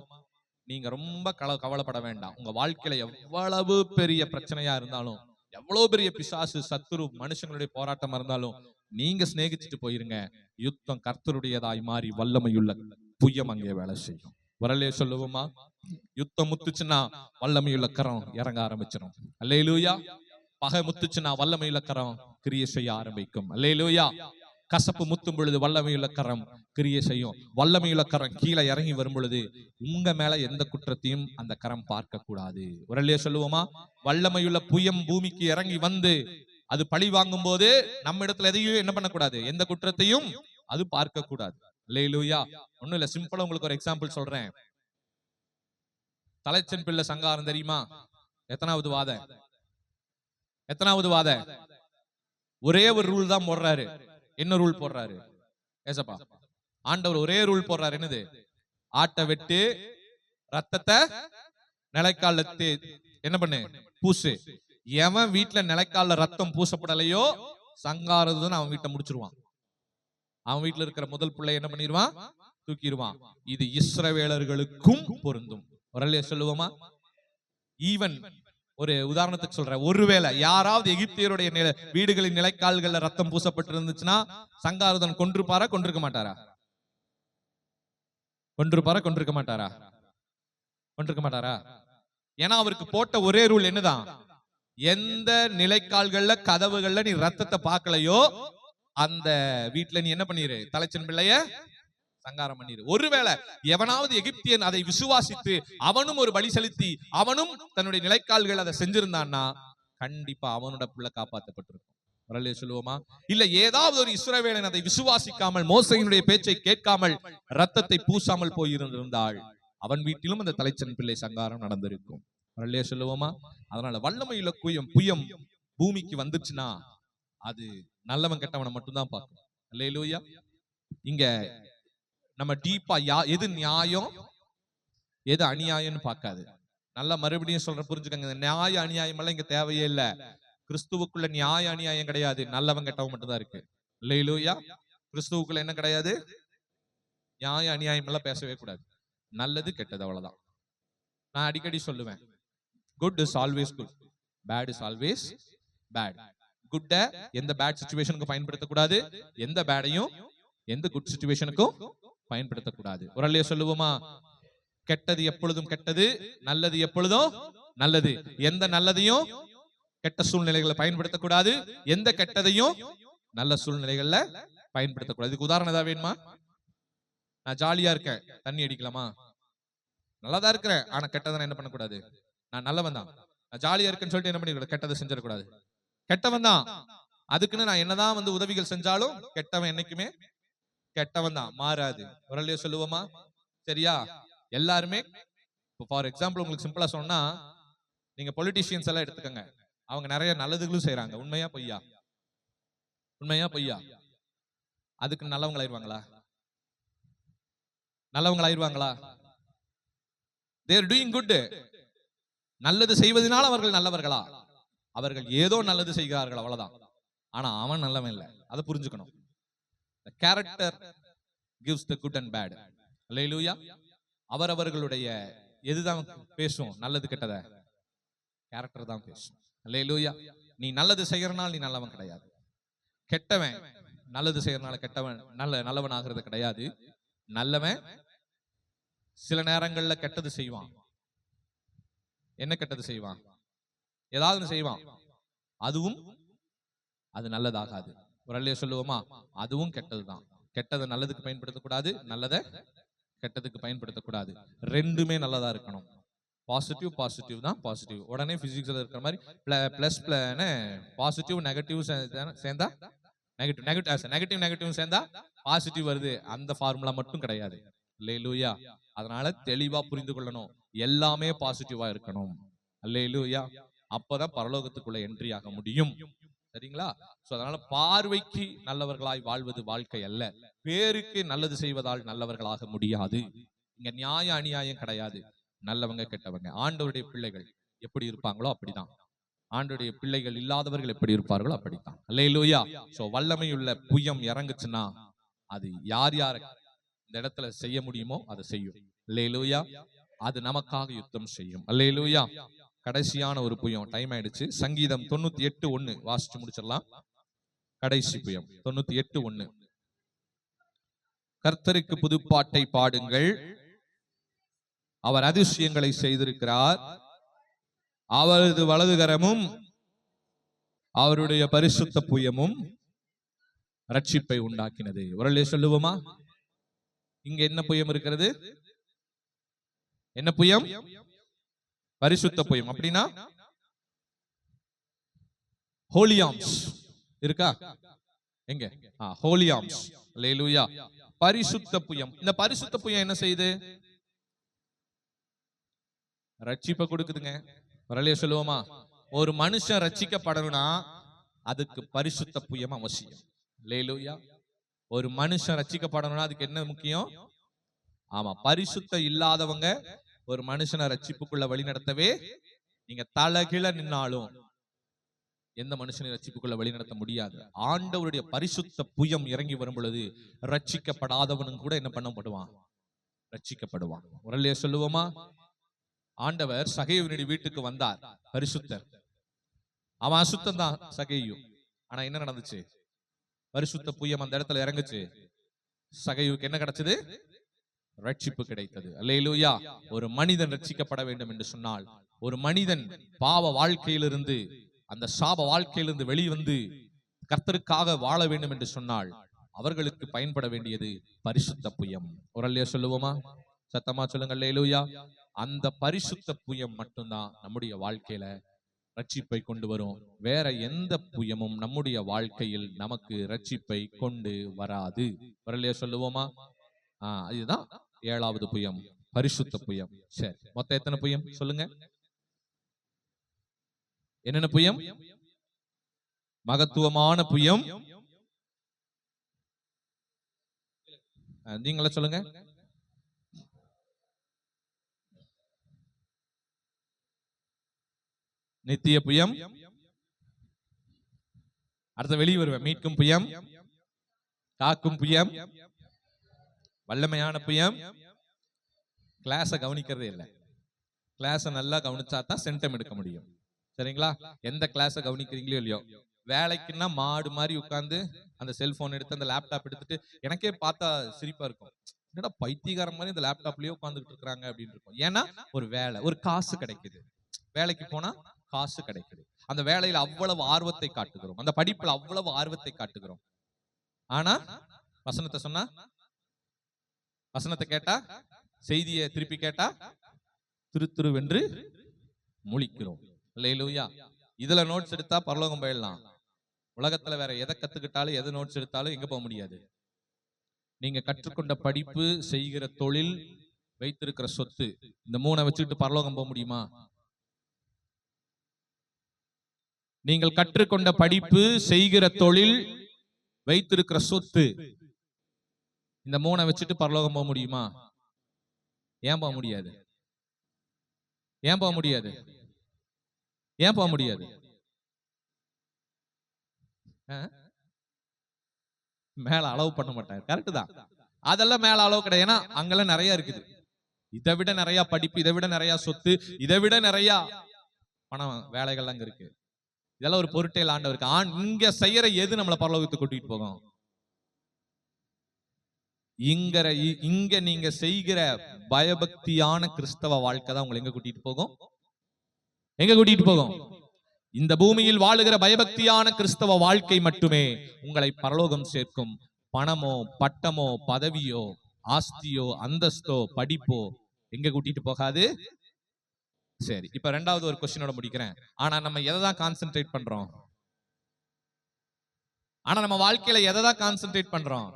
நீங்க ரொம்ப கவலைப்பட வேண்டாம். உங்க வாழ்க்கையில எவ்வளவு பெரிய பிரச்சனையா இருந்தாலும், எவ்வளவு பெரிய பிசாசு சத்துரு மனுஷங்களுடைய போராட்டம் இருந்தாலும், நீங்க சிநேகிச்சுட்டு போயிருங்க. யுத்தம் கர்த்தருடையதாய் மாறி வல்லமையுள்ள புயம் அங்கே வேலை செய்யும். வரலையே சொல்லுவோமா? யுத்தம் முத்துச்சுன்னா வல்லமையுள்ள கரம் இறங்க ஆரம்பிச்சிடும். அல்லேலூயா. பகை முத்துச்சுன்னா வல்லமையுள்ள கரம் கிரியை செய்ய ஆரம்பிக்கும். அல்லேலூயா. கசப்பு முத்தும் பொழுது வல்லமையுள்ள கரம் கிரியை செய்யும். வல்லமையுள்ள கரம் கீழே இறங்கி வரும் பொழுது உங்க மேல எந்த குற்றத்தையும் அந்த கரம் பார்க்க கூடாது. வரலையே சொல்லுவோமா? வல்லமையுள்ள புயம் பூமிக்கு இறங்கி வந்து அது பழி வாங்கும் போது நம்ம இடத்துல எதையும் என்ன பண்ணக்கூடாது? எந்த குற்றத்தையும் அது பார்க்க கூடாது. அல்லேலூயா. ஒண்ணும் இல்ல, சிம்பிளா உங்களுக்கு ஒரு எக்ஸாம்பிள் சொல்றேன். தலைச்சன் பிள்ளை சங்காரம் தெரியுமா? எத்தனாவது வாத? எத்தனாவது வாத? ஒரே ஒரு ரூல் தான் போடுறாரு. என்ன ரூல் போடுறாரு? ஏசப்பா ஆண்டவர் ஒரே ரூல் போடுறாரு. என்னது? ஆட்டை வெட்டு, ரத்தத்தை நிலைக்கால என்ன பண்ணு? பூசு. எவன் வீட்டுல நிலைக்கால ரத்தம் பூசப்படலையோ சங்காரதுன்னு அவன் வீட்டை முடிச்சிருவான். அவன் வீட்டுல இருக்கிற முதல் பிள்ளை என்ன பண்ணிடுவான்? தூக்கிடுவான். இது இஸ்ரவேலர்களுக்கும் பொருந்தும். ஒரு சொல்லுவோமா? ஈவன் ஒரு உதாரணத்துக்கு சொல்றேன். ஒருவேளை யாராவது எகிப்தியருடைய வீடுகளின் நிலைக்கால்கள்ல ரத்தம் பூசப்பட்டு இருந்துச்சுன்னா சங்காரதன் கொன்றுப்பாரா? கொண்டிருக்க மாட்டாரா? கொன்றுப்பாரா? கொண்டிருக்க மாட்டாரா? கொண்டிருக்க மாட்டாரா? ஏன்னா அவருக்கு போட்ட ஒரே ரூல் என்னதான்? எந்த நிலைக்கால்கள்ல கதவுகள்ல நீ ரத்தத்தை பார்க்கலையோ அந்த வீட்டுல நீ என்ன பண்ணிரு? தலைச்சன் பிள்ளைய சங்காரம் பண்ணிரு. ஒருவேளை எவனாவது எகிப்தியன் அதை விசுவாசித்து அவனும் ஒரு பலி செலுத்தி அவனும் தன்னுடைய நிலைக்கால்கள் அதை செஞ்சிருந்தான்னா கண்டிப்பா அவனோட பிள்ளை காப்பாற்றப்பட்டிருக்கும். வரலையே சொல்லுவோமா? இல்ல ஏதாவது ஒரு இஸ்ரவேலன் அதை விசுவாசிக்காமல் மோசையினுடைய பேச்சை கேட்காமல் ரத்தத்தை பூசாமல் போயிருந்தால் அவன் வீட்டிலும் அந்த தலைச்சன் பிள்ளை சங்காரம் நடந்திருக்கும். வரலையே சொல்லுவோமா? அதனால வல்லமையுள்ள புயம் பூமிக்கு வந்துச்சுன்னா அது நல்லவன் கெட்டவனை மட்டும்தான் பார்க்கும். அல்லேலூயா. இங்க நம்ம டீப்பா எது நியாயம் எது அநியாயம்னு பார்க்காது. நல்லா மறுபடியும் சொல்ற, புரிஞ்சுக்கங்க. நியாய அநியாயம் எல்லாம் இங்க தேவையே இல்ல. கிறிஸ்துவுக்குள்ள நியாய அநியாயம் கிடையாது, நல்லவன் கெட்டவன் மட்டும்தான் இருக்கு. அல்லேலூயா. கிறிஸ்துவுக்குள்ள என்ன கிடையாது? நியாய அநியாயம் எல்லாம் பேசவே கூடாது. நல்லது கெட்டது, அவ்வளவுதான். நான் அடிக்கடி சொல்லுவேன், good is always good, bad is always bad. குட்ட எந்த பேட் சிச்சுவேஷனுக்கு பயன்படுத்தக்கூடாது, எந்த பேடையும் எந்த குட் சிச்சுவேஷனுக்கும் பயன்படுத்தக்கூடாது. ஒரு அல்லையா சொல்லுவோமா? கெட்டது எப்பொழுதும் கெட்டது, நல்லது எப்பொழுதும் நல்லது. எந்த நல்லதையும் கெட்ட சூழ்நிலைகளை பயன்படுத்தக்கூடாது, எந்த கெட்டதையும் நல்ல சூழ்நிலைகள்ல பயன்படுத்தக்கூடாது. இதுக்கு உதாரணம் ஏதாவது வேணுமா? நான் ஜாலியா இருக்கேன், தண்ணி அடிக்கலாமா? நல்லாதான் இருக்கிறேன், ஆனா கெட்டதை என்ன பண்ணக்கூடாது? நான் நல்லவன் தான், நான் ஜாலியா இருக்கேன்னு சொல்லிட்டு என்ன பண்ணிக்கூடாது? கெட்டதை செஞ்சிடக்கூடாது. கெட்டவன் தான், அதுக்குன்னு நான் என்னதான் உதவிகள் செஞ்சாலும் கெட்டவன் என்னைக்குமே கெட்டவன் தான், மாறாது. ஒரு சொல்லுவோமா? சரியா? எல்லாருமே ஃபார் எக்ஸாம்பிள் உங்களுக்கு சிம்பிளா சொன்னா, நீங்க பொலிட்டீஷியன்ஸ் எல்லாம் எடுத்துக்கங்க. அவங்க நிறைய நல்லதுகளும் செய்யறாங்க. உண்மையா பொய்யா? உண்மையா பொய்யா? அதுக்கு நல்லவங்களாயிருவாங்களா? நல்லவங்களாயிருவாங்களா? they are doing good. நல்லது செய்வதனால் அவர்கள் நல்லவர்களா? அவர்கள் ஏதோ நல்லது செய்கிறார்கள், அவ்வளவுதான். ஆனா அவன் நல்லவன் இல்ல, அதை புரிஞ்சுக்கணும். The character gives the good and bad. அல்லேலூயா. அவர்களுடைய எதுதான் பேசும்? நல்லது கெட்டத கேரக்டர் தான் பேசும். அல்லேலூயா. நீ நல்லது செய்யறனால நீ நல்லவன் கிடையாது. கெட்டவன் நல்லது செய்யறனால கெட்டவன் நல்லவன் ஆகிறது கிடையாது. நல்லவன் சில நேரங்கள்ல கெட்டது செய்வான். என்ன கெட்டது செய்வான்? ஏதாவது செய்வான், அதுவும் அது நல்லதாகாது. ஒரு அல்லையா சொல்லுவோமா? அதுவும் கெட்டதுதான். கெட்டதை நல்லதுக்கு பயன்படுத்தக்கூடாது, நல்லதை கெட்டதுக்கு பயன்படுத்தக்கூடாது. ரெண்டுமே நல்லதா இருக்கணும். பாசிட்டிவ் பாசிட்டிவ் தான் பாசிட்டிவ். உடனே பிசிக்ஸ்ல இருக்கிற மாதிரி பிளஸ் பாசிட்டிவ் நெகட்டிவ் சேர்ந்தா நெகட்டிவ், நெகட்டிவ் நெகட்டிவ் சேர்ந்தா பாசிட்டிவ் வருது, அந்த ஃபார்முலா மட்டும் கிடையாது. அல்லேலூயா. அதனால தெளிவா புரிந்து கொள்ளணும். எல்லாமே பாசிட்டிவா இருக்கணும். அல்லேலூயா. அப்பதான் பரலோகத்துக்குள்ள என்ட்ரி ஆக முடியும். சரிங்களா? சோ அதனால பார்வைக்கு நல்லவர்களாய் வாழ்வது வாழ்க்கை அல்ல. பேருக்கு நல்லது செய்வதால் நல்லவர்களாக முடியாது. இங்க நியாய அநியாயம் கிடையாது. நல்லவங்க கெட்டவங்க. ஆண்டவருடைய பிள்ளைகள் எப்படி இருப்பாங்களோ அப்படிதான். ஆண்டவருடைய பிள்ளைகள் இல்லாதவர்கள் எப்படி இருப்பார்களோ அப்படித்தான். அல்லேலூயா. சோ வல்லமையுள்ள புயம் இறங்குச்சுன்னா அது யார் யார் இந்த இடத்துல செய்ய முடியுமோ அதை செய்யும். அல்லேலூயா. அது நமக்காக யுத்தம் செய்யும். அல்லேலூயா. கடைசியான ஒரு புயம், டைம் ஆயிடுச்சு. சங்கீதம் 98:1 வாசிச்சு முடிச்சிடலாம். கடைசி புயம் 98:1. கர்த்தருக்கு புதுப்பாட்டை பாடுங்கள், அவர் அதிசயங்களை செய்திருக்கிறார், அவரது வலதுகரமும் அவருடைய பரிசுத்த புயமும் ரட்சிப்பை உண்டாக்கினது. உரலே சொல்லுவோமா? இங்க என்ன புயம் இருக்கிறது? என்ன புயம்? பரிசுத்த புயம். அப்படின்னா ஹோலி ஆர்ம்ஸ் இருக்கா? எங்க? ஹோலி ஆர்ம்ஸ். அல்லேலூயா. பரிசுத்த புயம். இந்த பரிசுத்த புயம் என்ன செய்யுது? ரட்சிப்பை கொடுக்குதுங்க. வரலையே சொல்லுவோமா? ஒரு மனுஷன் ரட்சிக்கப்படணும்னா அதுக்கு பரிசுத்த புயம் அவசியம். அல்லேலூயா. ஒரு மனுஷன் ரட்சிக்கப்படணும்னா அதுக்கு என்ன முக்கியம்? ஆமா, பரிசுத்த இல்லாதவங்க ஒரு மனுஷனை ரட்சிப்புக்குள்ள வழி நடத்தவே, நீங்க தலைகீழ நின்னாலும் எந்த மனுஷனை ரட்சிப்புக்குள்ள வழி நடத்த முடியாது. ஆண்டவருடைய பரிசுத்த புயம் இறங்கி வரும் பொழுது ரட்சிக்கப்படாதவனும் கூட என்ன பண்ணப்படுவான்? ரட்சிக்கப்படுவான். உரல்லையே சொல்லுவோமா? ஆண்டவர் சகேயுவினுடைய வீட்டுக்கு வந்தார். பரிசுத்தர். அவன் அசுத்தம் தான் சகேயு. ஆனா என்ன நடந்துச்சு? பரிசுத்த புயம் அந்த இடத்துல இறங்குச்சு. சகேயுவுக்கு என்ன கிடைச்சது? ரட்சிப்பு கிடைத்தது. அல்லேலூயா. ஒரு மனிதன் ரட்சிக்கப்பட வேண்டும் என்று சொன்னால், ஒரு மனிதன் பாவ வாழ்க்கையிலிருந்து, அந்த சாப வாழ்க்கையிலிருந்து வெளிவந்து கர்த்தருக்காக வாழ வேண்டும் என்று சொன்னால் அவர்களுக்கு பயன்பட வேண்டியது பரிசுத்த புயம். உரல்லையே சொல்லுவோமா? சத்தமா சொல்லுங்க. அல்லேலூயா. அந்த பரிசுத்த புயம் மட்டும்தான் நம்முடைய வாழ்க்கையில ரட்சிப்பை கொண்டு வரும். வேற எந்த புயமும் நம்முடைய வாழ்க்கையில் நமக்கு ரட்சிப்பை கொண்டு வராது. உரல்லையே சொல்லுவோமா? இதுதான் 7வது புயம், பரிசுத்த புயம். சரி, மொத்தம் எத்தனை புயம் சொல்லுங்க? என்னென்ன புயம்? மகத்துவமான புயம். நீங்களே சொல்லுங்க. நித்திய புயம். அடுத்த வெளியே வருவேன். மீட்கும் புயம், காக்கும் புயம், வல்லமையான புயம். கிளாஸ கவனிக்கிறதே இல்லை. கிளாஸ நல்லா கவனிச்சா தான் சென்டம் எடுக்க முடியும். சரிங்களா? எந்த கிளாஸ கவனிக்கிறீங்களோ இல்லையோ, வேலைக்குன்னா மாடு மாதிரி உட்கார்ந்து அந்த செல்போன் எடுத்து அந்த லேப்டாப் எடுத்துட்டு, எனக்கே பார்த்தா சிரிப்பா இருக்கும். என்னடா பைத்தியக்காரன் மாதிரி இந்த லேப்டாப்லயே உட்கார்ந்துட்டு இருக்காங்க அப்படின்னு இருக்கும். ஏன்னா ஒரு வேலை, ஒரு காசு கிடைக்குது. வேலைக்கு போனா காசு கிடைக்குது. அந்த வேலையில அவ்வளவு ஆர்வத்தை காட்டுகிறோம், அந்த படிப்புல அவ்வளவு ஆர்வத்தை காட்டுகிறோம். ஆனா வசனத்தை சொன்னா, வசனத்தை கேட்டா, செய்தியை திருப்பி கேட்டா திருத்துருவென்று முழிக்கிறோம். அல்லேலூயா. இதுல நோட்ஸ் எடுத்தா பரலோகம் போயிடலாம். உலகத்துல வேற எதை கத்துக்கிட்டாலும், எதை நோட்ஸ் எடுத்தாலும் எங்க போக முடியாது. நீங்க கற்றுக்கொண்ட படிப்பு, செய்கிற தொழில், வைத்திருக்கிற சொத்து, இந்த 3 வச்சுக்கிட்டு பரலோகம் போக முடியுமா? நீங்கள் கற்றுக்கொண்ட படிப்பு, செய்கிற தொழில், வைத்திருக்கிற சொத்து, இந்த 3 வச்சுட்டு பரலோகம் போக முடியுமா? ஏன் போக முடியாது? ஏன் போக முடியாது? ஏன் போக முடியாது? மேல அளவு பண்ண மாட்டாங்க. கரெக்ட் தான். அதெல்லாம் மேல அளவு கிடையாது. ஏன்னா அங்கெல்லாம் நிறைய இருக்குது. இதை விட நிறைய படிப்பு, இதை விட நிறைய சொத்து, இதை விட நிறைய பணம், வேலைகள் அங்க இருக்கு. இதெல்லாம் ஒரு பொருட்டையில் ஆண்டவருக்கு. இங்க செய்யற எது நம்மளை பரலோகத்துக்கு கூட்டிட்டு போகும்? இங்க நீங்க செய்கிற பயபக்தியான கிறிஸ்தவ வாழ்க்கை தான் உங்களை எங்க கூட்டிட்டு போகும்? எங்க கூட்டிட்டு போகும்? இந்த பூமியில் வாழுகிற பயபக்தியான கிறிஸ்தவ வாழ்க்கை மட்டுமே உங்களை பரலோகம் சேர்க்கும். பணமோ, பட்டமோ, பதவியோ, ஆஸ்தியோ, அந்தஸ்தோ, படிப்போ எங்க கூட்டிட்டு போகாது. சரி, இப்ப 2வது ஒரு கொஸ்டினோட முடிக்கிறேன். ஆனா நம்ம எதை தான் கான்சென்ட்ரேட் பண்றோம்? ஆனா நம்ம வாழ்க்கையில எதை தான் கான்சென்ட்ரேட் பண்றோம்?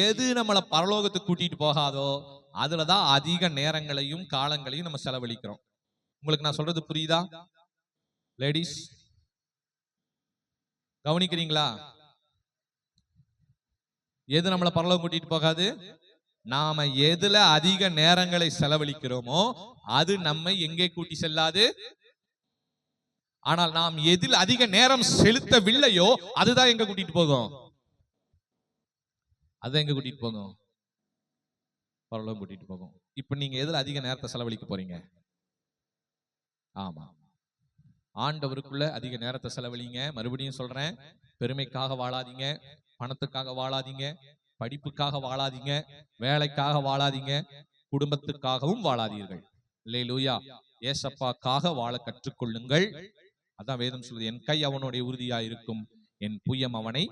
எது நம்மளை பரலோகத்துக்கு கூட்டிட்டு போகாதோ அதுலதான் அதிக நேரங்களையும் காலங்களையும் நம்ம செலவழிக்கிறோம். உங்களுக்கு நான் சொல்றது புரியுதா லேடிஸ்? கவனிக்கிறீங்களா? எது நம்மளை பரலோகம் கூட்டிட்டு போகாது? நாம எதுல அதிக நேரங்களை செலவழிக்கிறோமோ அது நம்மை எங்கே கூட்டி செல்லாது. ஆனால் நாம் எதில் அதிக நேரம் செலுத்தவில்லையோ அதுதான் எங்க கூட்டிட்டு போகும். அதுதான் எங்க கூட்டிட்டு போகும்? பரலோகம் கூட்டிட்டு போகும். இப்ப நீங்க எதுல அதிக நேரத்தை செலவழிக்க போறீங்க? ஆமா, ஆண்டவருக்குள்ள அதிக நேரத்தை செலவழிங்க. மறுபடியும் சொல்றேன், பெருமைக்காக வாழாதீங்க, பணத்துக்காக வாழாதீங்க, படிப்புக்காக வாழாதீங்க, வேலைக்காக வாழாதீங்க, குடும்பத்துக்காகவும் வாழாதீர்கள். அல்லேலூயா. ஏசப்பாக்காக வாழ கற்றுக்கொள்ளுங்கள். அதான் வேதம் சொல்லுது, என் கை அவனுடைய உறுதியாய் இருக்கும், என் புயம் அவனை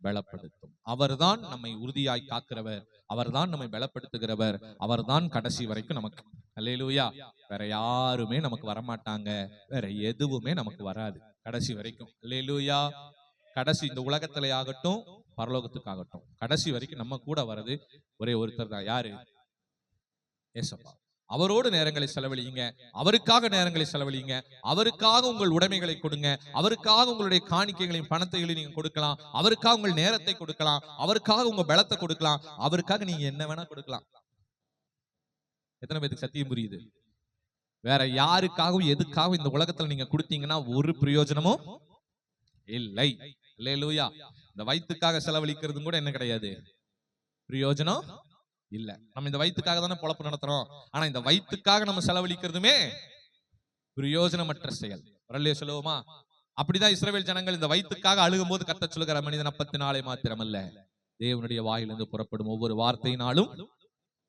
பலப்படுத்தும். அவர்தான் நம்மை உறுதியாய் காக்கிறவர், அவர்தான் நம்மை பலப்படுத்துகிறவர், அவர்தான் கடைசி வரைக்கும் நமக்கு. அல்லேலூயா. வேற யாருமே நமக்கு வரமாட்டாங்க, வேற எதுவுமே நமக்கு வராது கடைசி வரைக்கும். அல்லேலூயா. கடைசி இந்த உலகத்திலே ஆகட்டும் பரலோகத்துக்காகட்டும் கடைசி வரைக்கும் நம்ம கூட வர்றது ஒரே ஒருத்தர் தான். யாரு? ஏசப்பா. அவரோடு நேரங்களை செலவழிங்க, அவருக்காக நேரங்களை செலவழிங்க, அவருக்காக உங்கள் உடைமைகளை கொடுங்க, அவருக்காக உங்களுடைய காணிக்கைகளையும் பணத்தைகளையும் நீங்க கொடுக்கலாம், அவருக்காக உங்கள் நேரத்தை கொடுக்கலாம், அவருக்காக உங்க பலத்தை கொடுக்கலாம், அவருக்காக நீங்க என்ன வேணா கொடுக்கலாம். எத்தனை பேருக்கு சத்தியம் புரியுது? வேற யாருக்காகவும் எதுக்காகவும் இந்த உலகத்துல நீங்க கொடுத்தீங்கன்னா ஒரு பிரயோஜனமும் இல்லை. அல்லேலூயா. இந்த வயிற்றுக்காக செலவழிக்கிறதும் கூட என்ன கிடையாது, பிரயோஜனம் இல்ல. நம்ம இந்த வயிற்றுக்காக தானே பொழப்பு நடத்துறோம், ஆனா இந்த வயிற்றுக்காக நம்ம செலவழிக்கிறதுமே பிரயோஜனமற்ற செயல். வரலையே சொல்லுவோமா? அப்படிதான் இஸ்ரவேல் ஜனங்கள் இந்த வயிற்றுக்காக அழுகும் போது கர்த்தர் சொல்லுகிற, மனிதன் அப்பத்தினாலே மாத்திரமல்ல தேவனுடைய வாயிலிருந்து புறப்படும் ஒவ்வொரு வார்த்தையினாலும்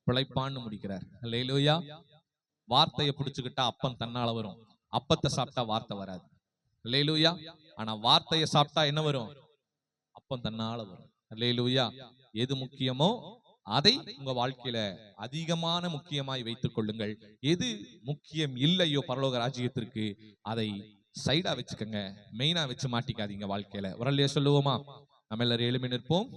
பிழைப்பான்னு முடிக்கிறார். அல்லேலூயா. வார்த்தையை பிடிச்சுக்கிட்டா அப்பம் தன்னால வரும், அப்பத்தை சாப்பிட்டா வார்த்தை வராது. அல்லேலூயா. ஆனா வார்த்தையை சாப்பிட்டா என்ன வரும்? அப்பம் தன்னால வரும். அல்லேலூயா. எது முக்கியமோ அதை உங்க வாழ்க்கையில அதிகமான முக்கியமாய் வைத்துக் கொள்ளுங்கள். எது முக்கியம் இல்லையோ பரலோக ராஜ்யத்திற்கு அதை சைடா வச்சுக்கோங்க, மெயினா வச்சு மாட்டிக்காதீங்க வாழ்க்கையில. வரலையே சொல்லுவோமா? நம்ம எல்லாரும் எழுப்பி நிற்போம்.